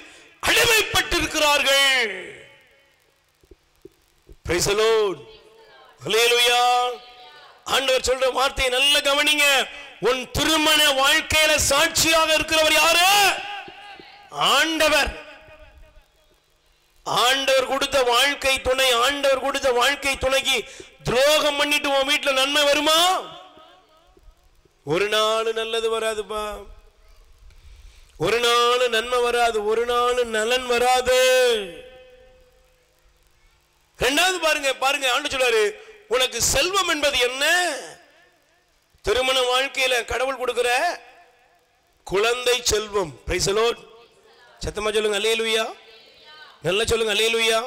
அடிமைப்பட்டிருக்கிறார்கள். பிரைஸ் தி லார்ட், ஹல்லேலூயா. ஆண்டவர் சொல்ற வார்த்தையை நல்ல கவனிங்க. உன் திருமண வாழ்க்கையில சாட்சியாக இருக்கிறவர் யாரு? ஆண்டவர். ஆண்டவர் கொடுத்த வாழ்க்கை துணை, ஆண்டவர் கொடுத்த வாழ்க்கை துணைக்கு துரோகம் பண்ணிட்டு உன் வீட்டுல நன்மை வருமா? ஒரு நாள் நல்லது வராதுப்பா, ஒரு நாள் நன்மை வராது, ஒரு நாள் நலன் வராது. ரெண்டாவது பாருங்க பாருங்க, ஆண்டு சொல்றாரு, உனக்கு செல்வம் என்பது என்ன? திருமண வாழ்க்கையில கடவுள் கொடுக்கிற குழந்தை செல்வம். Price the Lord. சத்தமா சொல்லுங்க அல்லேலூயா. நல்லா சொல்லுங்க அல்லேலூயா.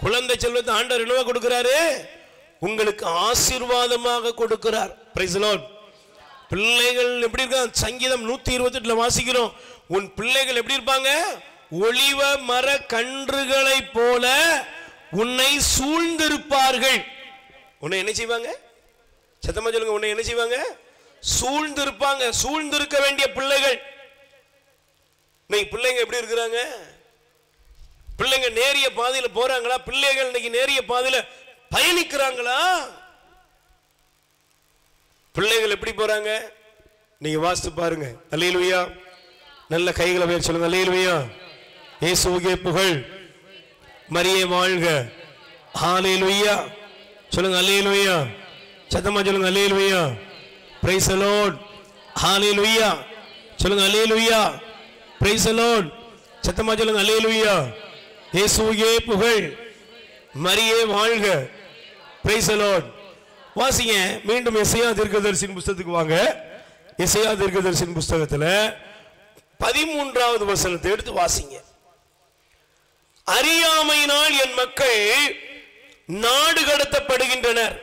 குழந்தை செல்வத்தை ஆண்டவர் என்னவா கொடுக்கிறாரு? உங்களுக்கு ஆசீர்வாதமாக கொடுக்கிறார். Price the Lord. பிள்ளைகள் எப்படி இருக்காங்க? சங்கீதம் 128 வாசிக்கிறோம், உன் பிள்ளைகள் எப்படி இருப்பாங்க? ஒளிவ மர கன்றுகளை போல உன்னை சூழ்ந்திருப்பார்கள். உன்னை என்ன செய்வாங்க? சத்தமா சொல்லுங்க, உன்னை என்ன செய்வாங்க? சூழ்ந்திருப்பாங்க. சூழ்ந்திருக்க வேண்டிய பிள்ளைகள். இன்னைக்கு பிள்ளைங்க எப்படி இருக்கிறாங்க? பிள்ளைங்க நேரிய பாதையில போறாங்களா? பிள்ளைகள் இன்னைக்கு நேரிய பாதையில பயணிக்கிறாங்களா? பிள்ளைகள் எப்படி போறாங்க? நீங்க வாசித்து பாருங்க. அல்லேலூயா. நல்ல கைகளை பேர் சொல்லுங்க அல்லேலூயா. இயேசுவுக்கே புகழ், மரியே வாழ்க. ஹல்லேலூயா சொல்லுங்க அல்லேலூயா. சத்தமா சொல்லுங்க அல்லேலூயா. Praise the Lord. ஹல்லேலூயா சொல்லுங்க அல்லேலூயா. Praise the Lord. சத்தமா சொல்லுங்க அல்லேலூயா. இயேசுவுக்கே புகழ், மரியே வாழ்க. Price the Lord. வாசிங்க மீண்டும் எசையா தீர்க்கதரிசியின் புத்தகத்துக்கு வாங்க. எசையா தீர்க்கதரிசியின் புத்தகத்துல 13வது வசனத்தை எடுத்து வாசிங்க. அறியாமையினால் என் மக்கள் நாடு கடத்தப்படுகின்றனர்,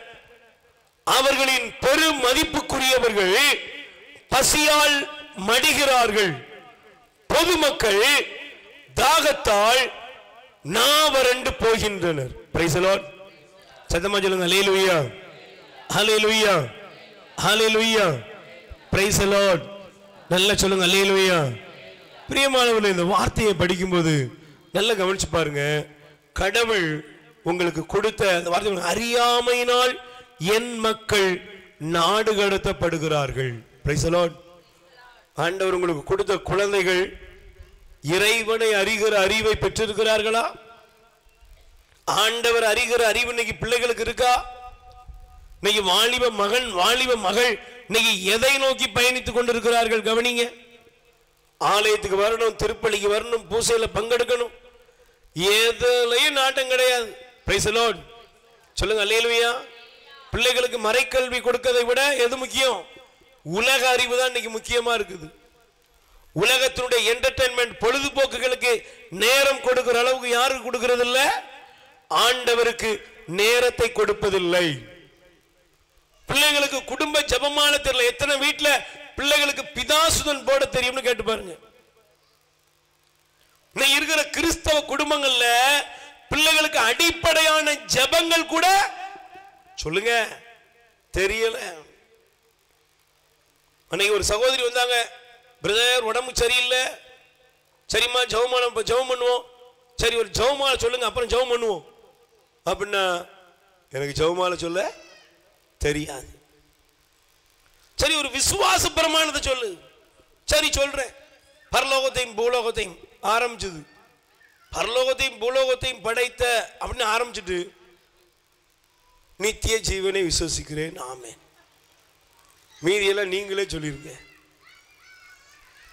அவர்களின் பெரும் மதிப்புக்குரியவர்கள் பசியால் மடிகிறார்கள், பொதுமக்கள் தாகத்தால் நாவறண்டு போகின்றனர். Price the Lord. சத்தமா சொல்லுங்க அல்லேலூயா. ஹல்லேலூயா ஹல்லேலூயா. Price the Lord. நல்லா சொல்லுங்க அல்லேலூயா. பிரியமானவர்களே, இந்த வார்த்தையை படிக்கும்போது நல்லா கவனிச்சு பாருங்க. கடவுள் உங்களுக்கு கொடுத்த அந்த வார்த்தை, அறியாமையினால் என் மக்கள் நாடு கடத்தப்படுகிறார்கள். Price the Lord. ஆண்டவர் உங்களுக்கு கொடுத்த குழந்தைகள் இறைவனை அறிகிற அறிவை பெற்றிருக்கிறார்களா? ஆண்டவர் அறிகிற அறிவு இன்னைக்கு பிள்ளைகளுக்கு இருக்கா? இன்னைக்கு வாலிப மகன், வாலிப மகள் இன்னைக்கு எதை நோக்கி பயணித்துக் கொண்டிருக்கிறார்கள்? கவனிங்க. ஆலயத்துக்கு வரணும், திருப்பலிக்கு வரணும், பூசையில பங்கெடுக்கணும், எதுலையும் நாட்டம் கிடையாது. Price the Lord. சொல்லுங்க அல்லேலூயா. பிள்ளைகளுக்கு மறைக்கல்வி கொடுக்கதை விட எது முக்கியம்? உலக அறிவு தான் இன்னைக்கு முக்கியமா இருக்குது. உலகத்தினுடைய என்டர்டெயின்மெண்ட், பொழுதுபோக்குகளுக்கு நேரம் கொடுக்கிற அளவுக்கு யாருக்கு கொடுக்கிறது இல்ல? ஆண்டவருக்கு நேரத்தை கொடுப்பதில்லை. பிள்ளைகளுக்கு குடும்ப ஜெபமான தெரியல. எத்தனை வீட்டுல பிள்ளைகளுக்கு பிதாசுதன் போட தெரியும்னு கேட்டு பாருங்க. இன்னைக்கு இருக்கிற கிறிஸ்தவ குடும்பங்கள்ல பிள்ளைகளுக்கு அடிப்படையான ஜெபங்கள் கூட சொல்லுங்க தெரியல. அன்னைக்கு ஒரு சகோதரி வந்தாங்க, பிரதர் உடம்பு சரியில்லை, சரிம்மா ஜெபமானம் ஜெபம் பண்ணுவோம். சரி ஒரு ஜெபமாலை சொல்லுங்க, அப்புறம் ஜெபம் பண்ணுவோம் அப்படின்னா, எனக்கு ஜெபமாலை சொல்ல தெரியாது. சரி ஒரு விசுவாச பிரமாணத்தை சொல்லு. சரி சொல்றேன். பரலோகத்தையும் பூலோகத்தையும் ஆரம்பிச்சது, பரலோகத்தையும் பூலோகத்தையும் படைத்த அப்படின்னு ஆரம்பிச்சுட்டு, நித்திய ஜீவனை விசுவசிக்கிறேன் ஆமென், மீதியெல்லாம் நீங்களே சொல்லிருங்க.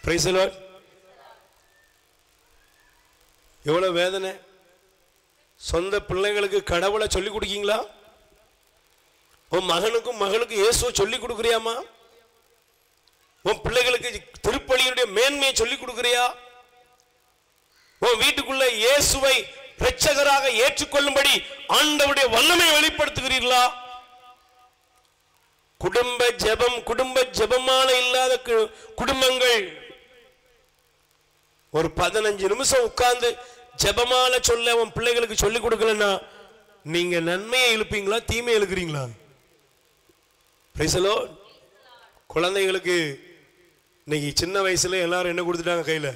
Price the Lord. எவ்வளவு வேதனை. சொந்த பிள்ளைங்களுக்கு கடவுளை சொல்லிக் கொடுக்கீங்களா? உன் மகனுக்கும் மகளுக்கும் இயேசுவை சொல்லிக் கொடுக்குறியாமா? உன் பிள்ளைகளுக்கு திருப்பலியுடைய மேன்மையை சொல்லிக் கொடுக்குறியா? உன் வீட்டுக்குள்ள இயேசுவை இரட்சகராக ஏற்றுக்கொள்ளும்படி ஆண்டவருடைய வல்லமை வெளிப்படுத்துகிறீர்களா? குடும்ப ஜெபமான இல்லாத குடும்பங்கள் ஒரு 15 நிமிஷம் உட்கார்ந்து ஜெபமால சொல்ல உன் பிள்ளைகளுக்கு சொல்லிக் கொடுக்கலன்னா நீங்க நன்மையை இழுப்பீங்களா, தீமையை இழுக்கிறீங்களா? குழந்தைகளுக்கு இன்னைக்கு சின்ன வயசுல எல்லாரும் என்ன கொடுத்துட்டாங்க கையில?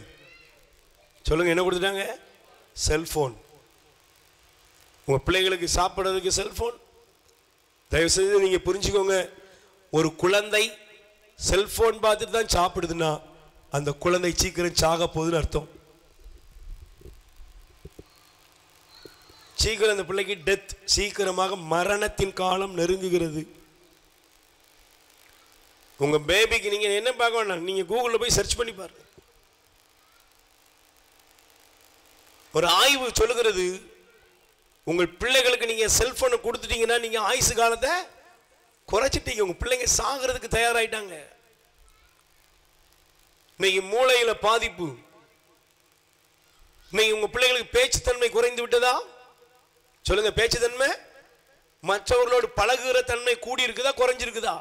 சொல்லுங்க, என்ன கொடுத்துட்டாங்க? செல்போன். உங்க பிள்ளைகளுக்கு சாப்பிடுறதுக்கு செல்போன். தயவு செய்து நீங்க புரிஞ்சுக்கோங்க, ஒரு குழந்தை செல்போன் பார்த்துட்டு தான் சாப்பிடுதுன்னா அந்த குழந்தை சீக்கிரம் சாக போகுதுன்னு அர்த்தம். சீக்கிரம் அந்த பிள்ளைக்கு டெத், சீக்கிரமாக மரணத்தின் காலம் நெருங்குகிறது. உங்க பேபிக்கு நீங்க என்ன பார்க்க வேண்டாம், நீங்க கூகுளில் போய் சர்ச் பண்ணி பாருங்க. ஒரு ஆய்வு சொல்லுகிறது, உங்கள் பிள்ளைகளுக்கு நீங்க செல்போனை கொடுத்துட்டீங்கன்னா நீங்க ஆயுசு காலத்தை குறைச்சிட்டீங்க. உங்க பிள்ளைங்க சாகிறதுக்கு தயாராயிட்டாங்க. இன்னைக்கு மூளையில பாதிப்பு. இன்னைக்கு உங்க பிள்ளைகளுக்கு பேச்சுத்தன்மை குறைந்து விட்டதா? சொல்லுங்க, பேச்சுத்தன்மை, மற்றவர்களோடு பழகுகிற தன்மை கூடி இருக்குதா, குறைஞ்சிருக்குதா?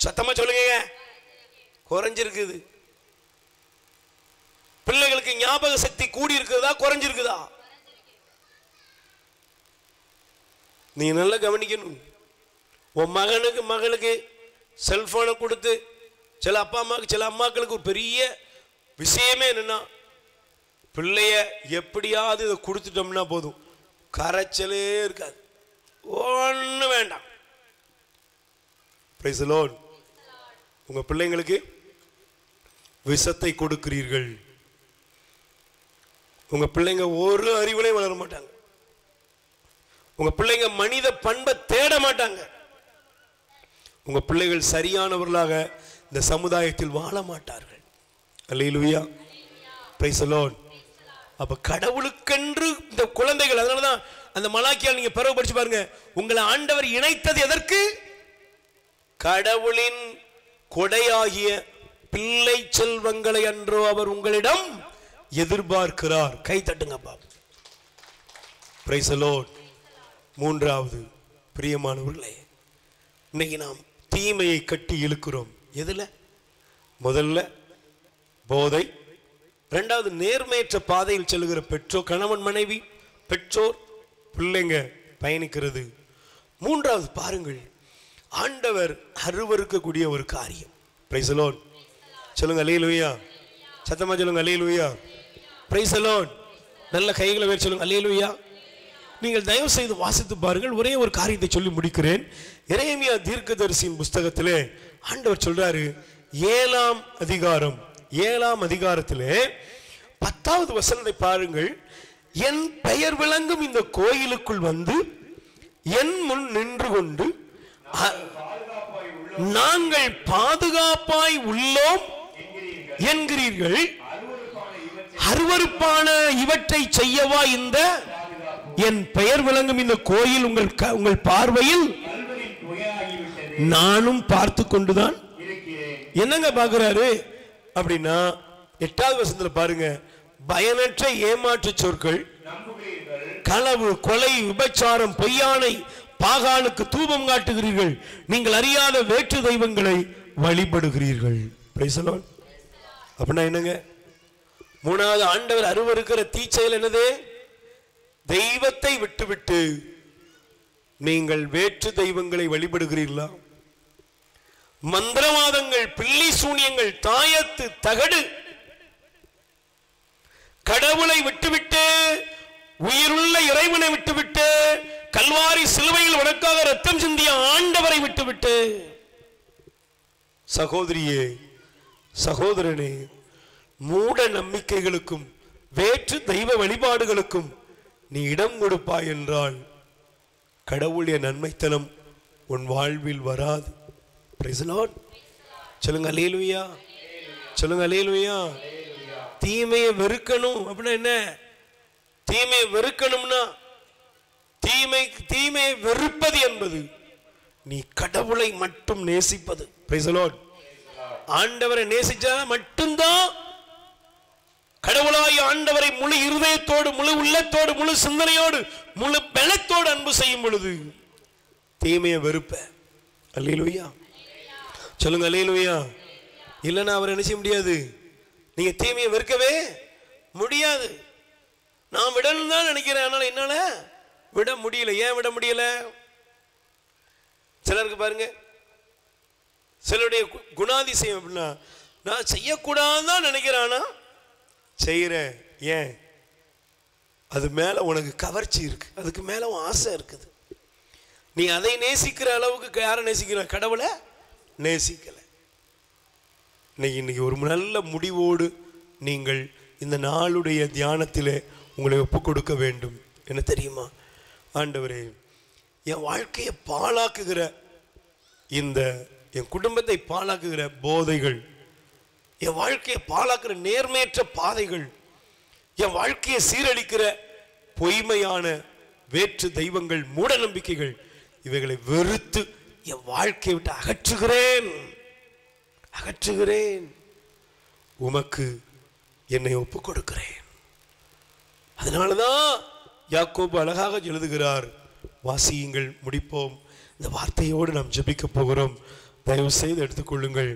சத்தமா சொல்லுங்க. குறைஞ்சிருக்குது. பிள்ளைகளுக்கு ஞாபக சக்தி கூடி இருக்குதா, குறைஞ்சிருக்குதா? நீ நல்லா கவனிக்கணும். உன் மகனுக்கு மகளுக்கு செல்போனை கொடுத்து, சில அப்பா அம்மாவுக்கு சில அம்மாக்களுக்கு ஒரு பெரிய விஷயமே என்னன்னா, பிள்ளைய எப்படியாவது இதை கொடுத்துட்டோம்னா போதும், கரைச்சலே இருக்காது, ஒண்ணு வேண்டாம். Price the Lord. உங்க பிள்ளைங்களுக்கு விஷத்தை கொடுக்கிறீர்கள். உங்க பிள்ளைங்க ஒரு அறிவுலையும் வளர மாட்டாங்க. உங்க பிள்ளைங்க மனித பண்பை தேட மாட்டாங்க. உங்க பிள்ளைகள் சரியானவர்களாக இந்த சமுதாயத்தில் வாழ மாட்டார்கள். அல்லேலூயா, பிரைஸ் தி லார்ட். அப்ப கடவுளுக்கென்று இந்த குழந்தைகள், அதனாலதான் அந்த மலாக்கியால் நீங்க பிறகு படிச்சு பாருங்க, உங்களை ஆண்டவர் இணைத்தது எதற்கு? கடவுளின் கொடையாகிய பிள்ளை செல்வங்களை அன்றோ அவர் உங்களிடம் எதிர்பார்க்கிறார். கை தட்டுங்கப்பா. Praise the Lord. மூன்றாவது, பிரியமானவர்களே, இன்னைக்கு நாம் தீமையை கட்டி இழுக்கிறோம். எதுல? முதல்ல போதை, இரண்டாவது நேர்மையற்ற பாதையில் செல்லுகிற பெற்றோர், கணவன் மனைவி, பெற்றோர், பிள்ளைங்க பயணிக்கிறது. மூன்றாவது பாருங்கள், ஆண்டவர் அருவருக்கக்கூடிய ஒரு காரியம். Price the Lord. சொல்லுங்க அல்லேலூயா. சத்தமா சொல்லுங்க அல்லேலூயா. Praise the Lord. நல்ல கைகளை வேறு சொல்லுங்க அல்லேலூயா. நீங்கள் தயவு செய்து வாசித்து பாருங்கள். ஒரே ஒரு காரியத்தை சொல்லி முடிக்கிறேன். எரேமியா தீர்க்கதரிசியின் புஸ்தகத்திலே ஆண்டவர் சொல்றாரு, 7ஆம் அதிகாரத்திலே 10வது வசனத்தை பாருங்கள். என் பெயர் விளங்கும் இந்த கோயிலுக்குள் வந்து என் முன் நின்று கொண்டு நாங்கள் பாதுகாப்பாய் உள்ளோம் என்கிறீர்கள், அருவருப்பான இவற்றை செய்யவா இந்த என் பெயர் விளங்கும் இந்த கோயில் உங்கள் பார்வையில் நானும் பார்த்து கொண்டுதான். என்னங்க பாக்குறாரு அப்படின்னா, 8வது வசனத்துல பாருங்க, பயனற்ற ஏமாற்று சொற்கள், களவு, கொலை, விபச்சாரம், பொய்யானை, பாகாலுக்கு தூபம் காட்டுகிறீர்கள், நீங்கள் அறியாத வேற்று தெய்வங்களை வழிபடுகிறீர்கள். Price the Lord. அப்படின்னா என்னங்க? மூணாவது ஆண்டவர் அருவருக்கிற தீச்செயல் என்னது? தெய்வத்தை விட்டுவிட்டு நீங்கள் வேற்று தெய்வங்களை வழிபடுகிறீர்களா? மந்திரவாதங்கள், பில்லி சூனியங்கள், தாயத்து, தகடு, கடவுளை விட்டுவிட்டு, உயிருள்ள இறைவனை விட்டுவிட்டு, கல்வாரி சிலுவையில் உனக்காக ரத்தம் சிந்திய ஆண்டவரை விட்டுவிட்டு, சகோதரியே, சகோதரனே, மூட நம்பிக்கைகளுக்கும் வேற்று தெய்வ வழிபாடுகளுக்கும் நீ இடம் கொடுப்பாய் என்றால் கடவுளுடைய நன்மைத்தனம் உன் வாழ்வில் வராது. Price the Lord. சொல்லுங்க அல்லேலூயா. சொல்லுங்க அல்லேலூயா. தீமையை வெறுக்கணும் அப்படின்னா என்ன? தீமையை வெறுக்கணும்னா தீமையை வெறுப்பது என்பது நீ கடவுளை மட்டும் நேசிப்பது. Price the Lord. ஆண்டவரை நேசிச்சா மட்டும்தான், கடவுளாய் ஆண்டவரை முழு இருதயத்தோடு, முழு உள்ளத்தோடு, முழு சிந்தனையோடு, முழு பலத்தோடு அன்பு செய்யும் பொழுது தீமையை வெறுப்ப. அல்லேலூயா சொல்லுங்க, அல்லேலூயா. இல்லைன்னா அவர் என்ன செய்ய முடியாது, நீங்க தீமையை வெறுக்கவே முடியாது. நான் விடணும் தான் நினைக்கிறேன், அதனால என்னால விட முடியல. ஏன் விட முடியல? சிலருக்கு பாருங்க, சிலருடைய குணாதிசயம் அப்படின்னா, நான் செய்யக்கூடாதுதான் நினைக்கிறேன், ஆனா செய்யறேன். ஏன்? அது மேல உனக்கு கவர்ச்சி இருக்கு, அதுக்கு மேல உன் ஆசை இருக்குது. நீ அதை நேசிக்கிற அளவுக்கு யாரை நேசிக்கிற? கடவுளை நேசிக்கல. இன்னைக்கு ஒரு நல்ல முடிவோடு நீங்கள் இந்த நாளுடைய தியானத்திலே உங்களை ஒப்பு கொடுக்க வேண்டும். என்ன தெரியுமா? ஆண்டவரே, என் வாழ்க்கையை பாழாக்குகிற இந்த என் குடும்பத்தை பாழாக்குகிற போதைகள், என் வாழ்க்கையை பாழாக்குற நேர்மையற்ற பாதைகள், என் வாழ்க்கையை சீரழிக்கிற பொய்மையான வேற்று தெய்வங்கள், மூட நம்பிக்கைகள், இவைகளை வெறுத்து என் வாழ்க்கையை விட்டு அகற்றுகிறேன். உமக்கு என்னை ஒப்பு கொடுக்கிறேன். அதனாலதான் யாக்கோபு அழகாக எழுதுகிறார். வாசியுங்கள், முடிப்போம். இந்த வார்த்தையோடு நாம் ஜெபிக்க போகிறோம். தயவு செய்து எடுத்துக்கொள்ளுங்கள்.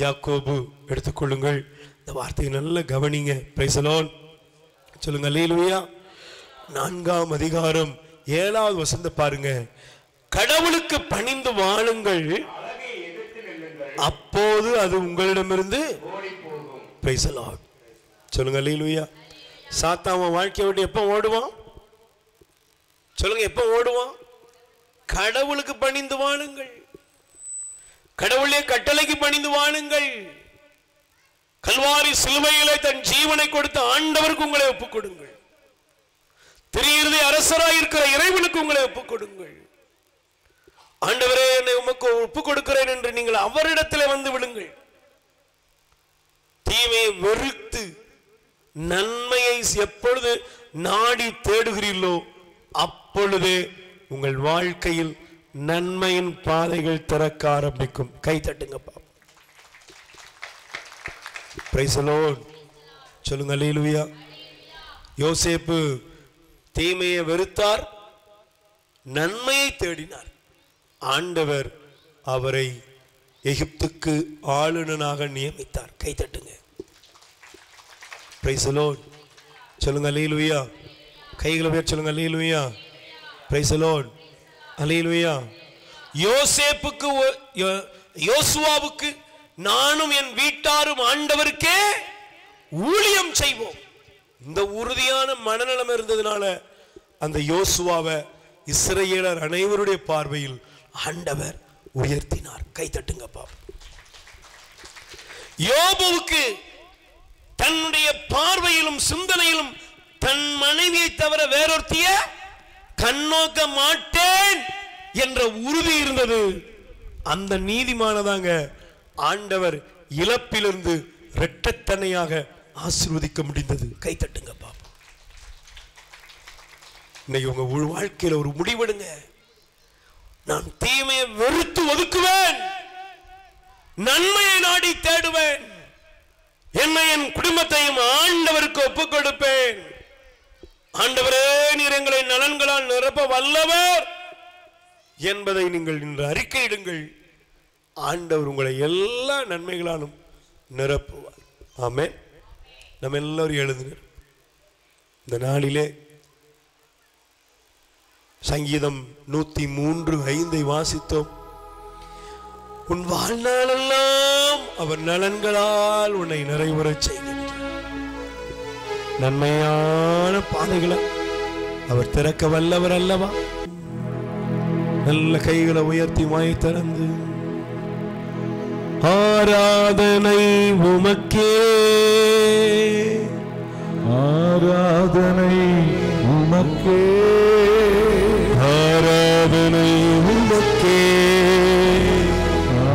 யாக்கோபு எடுத்துக்கொள்ளுங்கள். இந்த வார்த்தையை நல்ல கவனிங்க. பிரைஸ் தி லார்ட் சொல்லுங்க, அல்லேலூயா. 4ஆம் அதிகாரம் 7வது வசனத்தை பாருங்க. கடவுளுக்கு பணிந்து வாழுங்கள், அப்போது அது உங்களிடமிருந்து பிரைஸ் தி லார்ட் சொல்லுங்க, அல்லேலூயா. சாத்தான் வாழ்க்கையை விட்டு எப்ப ஓடுவான்? சொல்லுங்க, எப்ப ஓடுவான்? கடவுளுக்கு பணிந்து வாழுங்கள், கடவுளே கட்டளைக்கு பணிந்து வாழுங்கள். கல்வாரி சிலுவையிலே தன் ஜீவனை கொடுத்த ஆண்டவருக்கு உங்களை ஒப்புக் கொடுங்கள். திரியதை அரசராய் இருக்கிற இறைவனுக்கு உங்களை ஒப்புக் கொடுங்கள். ஆண்டவரே, என்னை உமக்கு ஒப்புக் கொடுக்கிறேன் என்று நீங்கள் அவரிடத்திலே வந்து விடுங்கள். தீமையை வெறுத்து நன்மையை எப்பொழுது நாடி தேடுகிறீர்களோ அப்பொழுதே உங்கள் வாழ்க்கையில் நன்மையின் பாதைகள் திறக்க ஆரம்பிக்கும். கை தட்டுங்கப்பா. பிரைஸ் தி லார்ட் சொல்லுங்க, அல்லேலூயா. யோசேப்பு தீமையை வெறுத்தார், நன்மையை தேடினார். ஆண்டவர் அவரை எகிப்துக்கு ஆளுநனாக நியமித்தார். கை தட்டுங்க. பிரைஸ் தி லார்ட் சொல்லுங்க, அல்லேலூயா. கைகளை உயர்த்தி சொல்லுங்க, அல்லேலூயா. பிரைஸ் தி லார்ட், அல்லேலூயா. யோசுவாவுக்கு நானும் என் வீட்டாரும் ஆண்டவருக்கே ஊழியம் செய்வோம். இந்த உறுதியான மனநலம் இருந்ததுனால அந்த யோசுவாவை இஸ்ரவேலர் அனைவருடைய பார்வையில் ஆண்டவர் உயர்த்தினார். கை தட்டுங்கப்பா. யோபுவுக்கு தன்னுடைய பார்வையிலும் சிந்தனையிலும் தன் மனைவியை தவிர வேறொருத்திய கண்ணோக்க மாட்டேன் என்ற உறுதி இருந்தது. அந்த நீதிமானதாங்க ஆண்டவர் இழப்பிலிருந்து இரட்டத்தனையாக ஆசீர்வதிக்க முடிந்தது. கை தட்டுங்கப்பா. இன்னைக்கு உங்க வாழ்க்கையில ஒரு முடிவெடுங்க. நான் தீமையை வெறுத்து ஒதுக்குவேன், நன்மையை நாடி தேடுவேன், என்னை என் குடும்பத்தையும் ஆண்டவருக்கு ஒப்புக் கொடுப்பேன். ஆண்டவரே, நீர் எங்களை நலன்களால் நிரப்ப வல்லவர் என்பதை நீங்கள் இன்று அறிக்கையிடுங்கள். ஆண்டவர் உங்களை எல்லா நன்மைகளாலும் நிரப்புவார். ஆமென். நம்ம எல்லாரும் எழுதுனர். இந்த நாளிலே சங்கீதம் 103:5 வாசித்தோம். உன் வாழ்நாளெல்லாம் அவர் நலன்களால் உன்னை நிறைவுறச் செய்கின்றார். நன்மையான பாதைகளை அவர் திறக்க வல்லவர் அல்லவா? நல்ல கைகளை உயர்த்தி வாய் திறந்து ஆராதனை உமக்கே, ஆராதனை உமக்கே, ஆராதனை உமக்கே,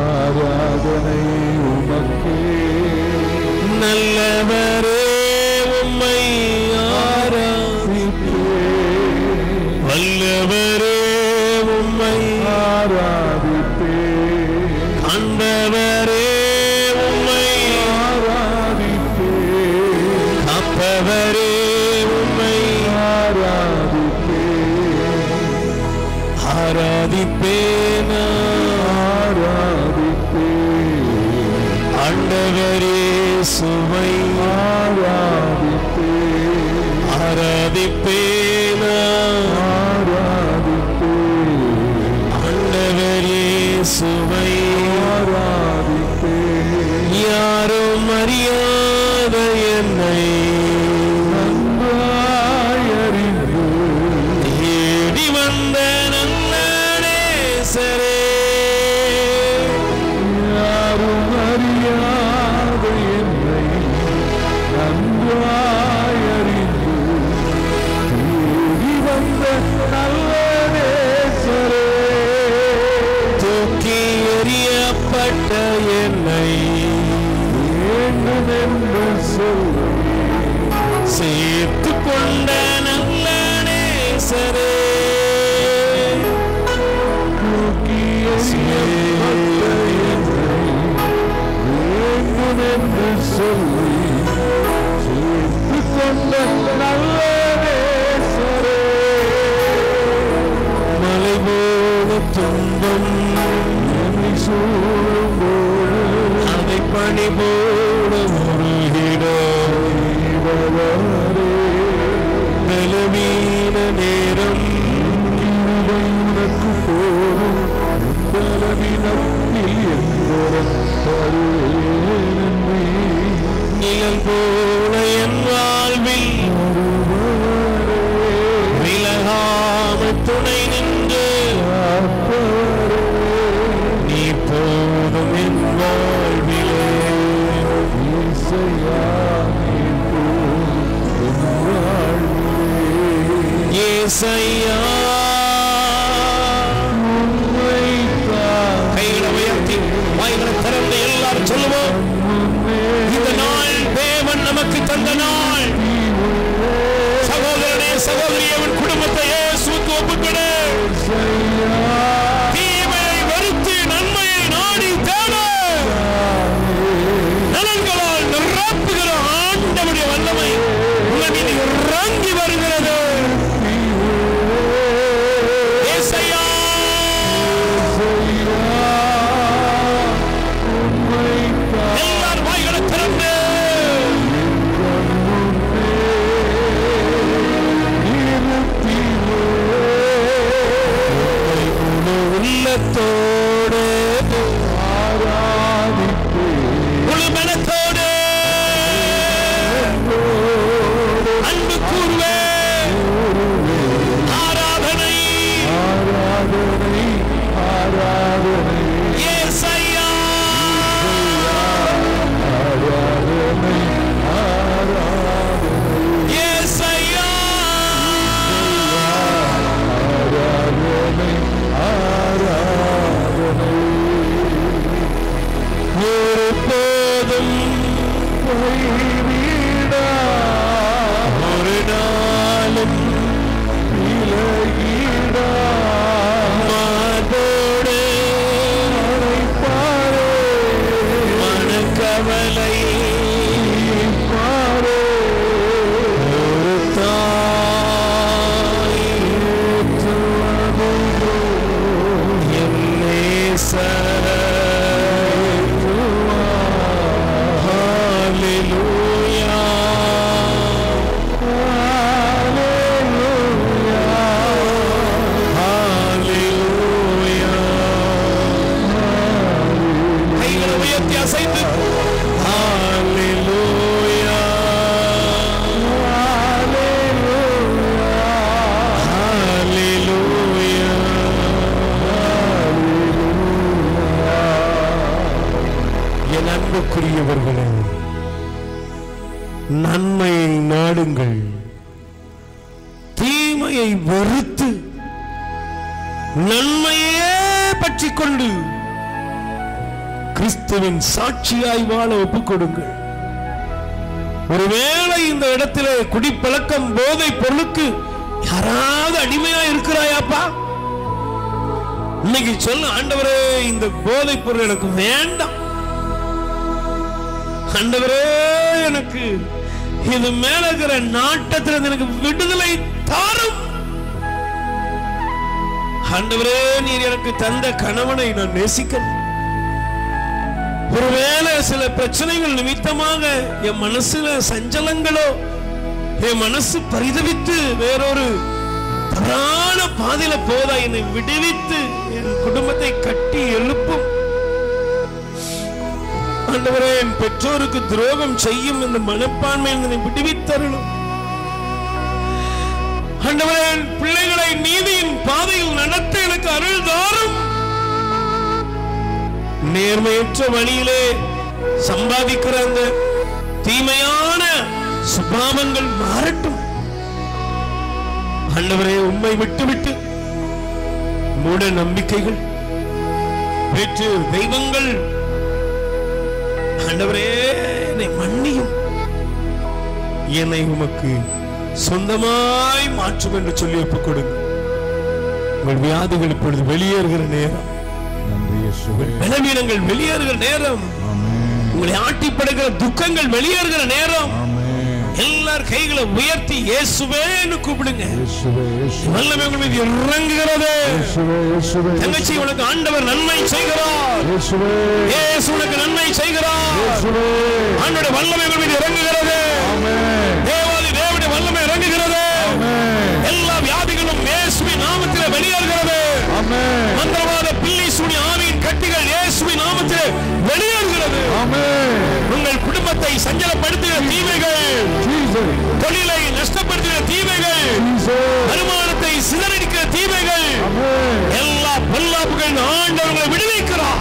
ஆராதனை உமக்கே. நல்லவரே, உம்மை ஆராதிப்பேன். வல்லவர் ஆண்டவரே உம்மை ஆராதிப்பேன் ஆண்டவரே சுவை ஆராதிப்பேன் ஆண்டவரே சுவை யாரும் அறியாத என்னை தேடி வந்த நல்ல நேசரே யாரும் அறியாத என்னை நன்றாய் அறிந்து தேடி வந்த நல்ல நேசரே தூக்கி எறியப்பட்ட என்னை வேண்டும் என்று சொல்லி சேர்த்து கொண்ட நல்ல நேசரே தூக்கி எறியப்பட்ட என்னை வேண்டும் என்று சொல்லி சேர்த்து கொண்ட நல்ல நேசரே மலை போல துன்பம் என்னை சூழும்போது அதை பணி போல பலவீன நேரம் உனக்கு போதும் பலவீனத்தில் நிழல் போல என் வாழ்வில் விலகாம துணை நின்று நீ போதும் என் வாழ்விலே ஏசையா கைகளை உயர்த்தி வாய்களை திறந்து எல்லாரும் சொல்லுவோம் இந்த நாள் தேவன் நமக்கு தந்த நாள் சகோதரனே சகோதரி அவன் குடும்பத்தை இயேசுவுக்கு ஒப்புக்கொடு தீமையை வெறுத்து நன்மையை நாடி தேட நலன்களால் நிரப்புகிற ஆண்டவருடைய வல்லமை உங்கள் மீது இறங்கி வருகிறது எல்லார் வாய்களை திறந்து உள்ளத்தோடு முழு மனத்தோடு அன்பு கூறுவே ஆராதனை ஏசையா ஏசையா ஒரு போதும் ஒரு நாளும் மாதோடு மனக்கவலை ஒரு தாய் என் நேசர் ஹல்லேலூயா ஹல்லேலூயா கைகளை உயர்த்தி அசைத்து ஹல்லேலூயா ஹல்லேலூயா என் அன்புக்குரியவர்களே நன்மையை நாடுங்கள் தீமையை வெறுத்து நன்மையே பற்றி கொண்டு கிறிஸ்துவின் சாட்சியாய் வாழ ஒப்புக் கொடுங்கள். ஒருவேளை இந்த இடத்திலே குடிப்பழக்கம் போதை பொருளுக்கு யாராவது அடிமையா இருக்கிறாயாப்பா? இன்னைக்கு சொல்ல, ஆண்டவரே இந்த போதை பொருள் எனக்கு வேண்டாம், ஆண்டவரே எனக்கு இது மேல இருக்கிற நாட்டத்தில் எனக்கு விடுதலை தாரும். ஆண்டவரே, நீர் எனக்கு தந்த கணவனை நான் நேசிக்கணும். ஒருவேளை சில பிரச்சனைகள் நிமித்தமாக என் மனசுல சஞ்சலங்களோ, என் மனசு பரிதவித்து வேறொரு தவறான பாதையில போதா, என்னை விடுவித்து என் குடும்பத்தை கட்டி எழுப்பும். ஆண்டவரே, என் பெற்றோருக்கு துரோகம் செய்யும் இந்த மனப்பான்மை என்னை விடுவித்தருளும். ஆண்டவரே, என் பிள்ளைகளை நீதியின் பாதையில் நடத்த எனக்கு அருள் தாரும். நேர்மையற்ற வழியிலே சம்பாதிக்கிற அந்த தீமையான சுபாவங்கள் மாறட்டும். ஆண்டவரே, உம்மை விட்டுவிட்டு மூட நம்பிக்கைகள், வேற்று தெய்வங்கள், ஆண்டவரே என்னை மன்னியும், என்னை உமக்கு சொந்தமாய் மாற்றும் என்று சொல்லி ஒப்புக் கொடுங்க. உங்கள் வியாதிகள் இப்பொழுது வெளியேறுகிற நேரம், பலவீனங்கள் வெளியேறுகிற நேரம், உங்களை ஆட்டிப்படுகிற துக்கங்கள் வெளியேறுகிற நேரம். எல்லார் கைகளை உயர்த்தி இயேசுவே என்று கூப்பிடுங்க. வல்லமை உங்கள் மீது இறங்குகிறது. தங்கச்சி, உனக்கு ஆண்டவர் நன்மை செய்கிறார். இயேசு உனக்கு நன்மை செய்கிறார். ஆண்டவருடைய வல்லமை உங்கள் மீது இறங்குகிறது. தேவாதி தேவனுடைய வல்லமை இறங்குகிறது. எல்லா வியாதிகளும் இயேசுவின் நாமத்தில் வெளியேறுகிறது. மந்திரவாத பில்லி சூனிய ஆவியின் கட்டிகள் இயேசுவின் நாமத்தில் வெளியேறுகிறது. உங்கள் குடும்பத்தை சஞ்சலப்படுத்துகிற தீமைகள், தொழிலை நஷ்டப்படுத்துகிற தீமைகள், வருமானத்தை சிதறடிக்கிற தீமைகள், எல்லா பொல்லாப்புகள் ஆண்டவர்களை விடுவிக்கிறார்.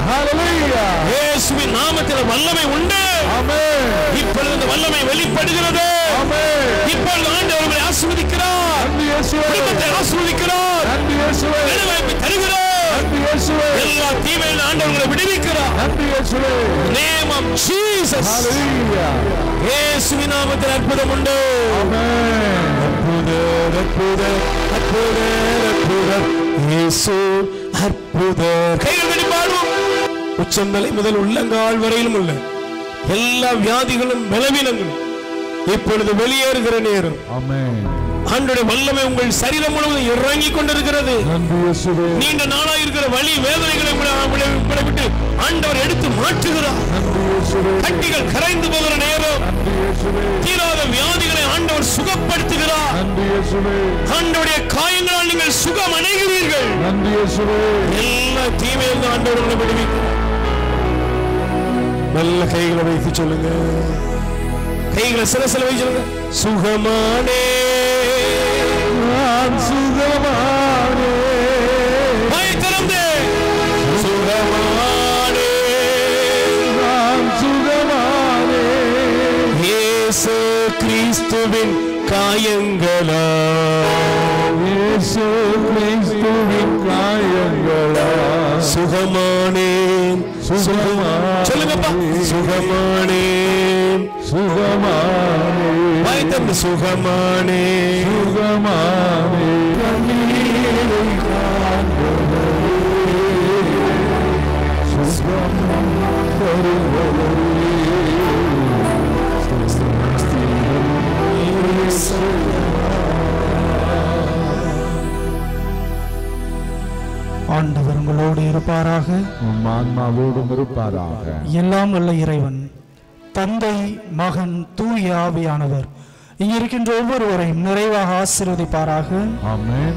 இயேசுவின் நாமத்தில் வல்லமை உண்டு. இப்பொழுது வல்லமை வெளிப்படுகிறது. இப்பொழுது ஆண்டவர்களை ஆசீர்வதிக்கிறார். குடும்பத்தை ஆசீர்வதிக்கிறார். விடுதலை தருகிறார். எல்லா தீமையிலும் ஆண்டவர்களை விடுவிக்கிறார். Name of Jesus. இயேசுவின் நாமத்தில் அற்புதம் உண்டு. அற்புதர் அற்புதர் அற்புதர் அற்புதர் இயேசு அற்புதர். கைகள் தட்டி பாடுவோம். உச்சந்தலை முதல் உள்ளங்கால் வரையிலும் உள்ள எல்லா வியாதிகளும் பலவீனங்களும் இப்பொழுது வெளியேறுகிற நேரம். ஆண்டவருடைய வல்லமை உங்கள் சரீரம் முழுவதும் இறங்கி கொண்டிருக்கிறது. நீண்ட நாளாக இருக்கிற வலி வேதனைகளை விட்டு ஆண்டவர் எடுத்து மாற்றுகிறார். கட்டிகள் கரைந்து போகிற நேரம், தீராத வியாதிகளை ஆண்டவர் சுகப்படுத்துகிறார். ஆண்டவருடைய காயங்களால் நீங்கள் சுகம் அடைகிறீர்கள். எல்லா தீமையிலிருந்து ஆண்டவர் உங்களை விடுவிக்கிறார். நல்ல கைகளை வைத்து சொல்லுங்க. கைகளை சில வைத்து சொல்லுங்க. சுகமானே, நான் சுகமானே. வாயை திறந்து சுகமானே, நான் சுகமானே. இயேசு கிறிஸ்துவின் காயங்களா, இயேசு கிறிஸ்துவின் காயங்களா சுகமானேன். சொல்லுங்கப்பா. சுகமானேன், சுகமானே. வாய்த்தம் சுகமானே, சுகமானே. ஆண்டவர் உங்களோடு இருப்பாராக, ஆன்மாவோடும் இருப்பாராக. எல்லாம் வல்ல இறைவன் தந்தை, மகன், தூய ஆவியானவர் இங்கிருக்கின்ற ஒவ்வொருவரையும் நிறைவாக ஆசீர்வதிப்பாராக. ஆமென்.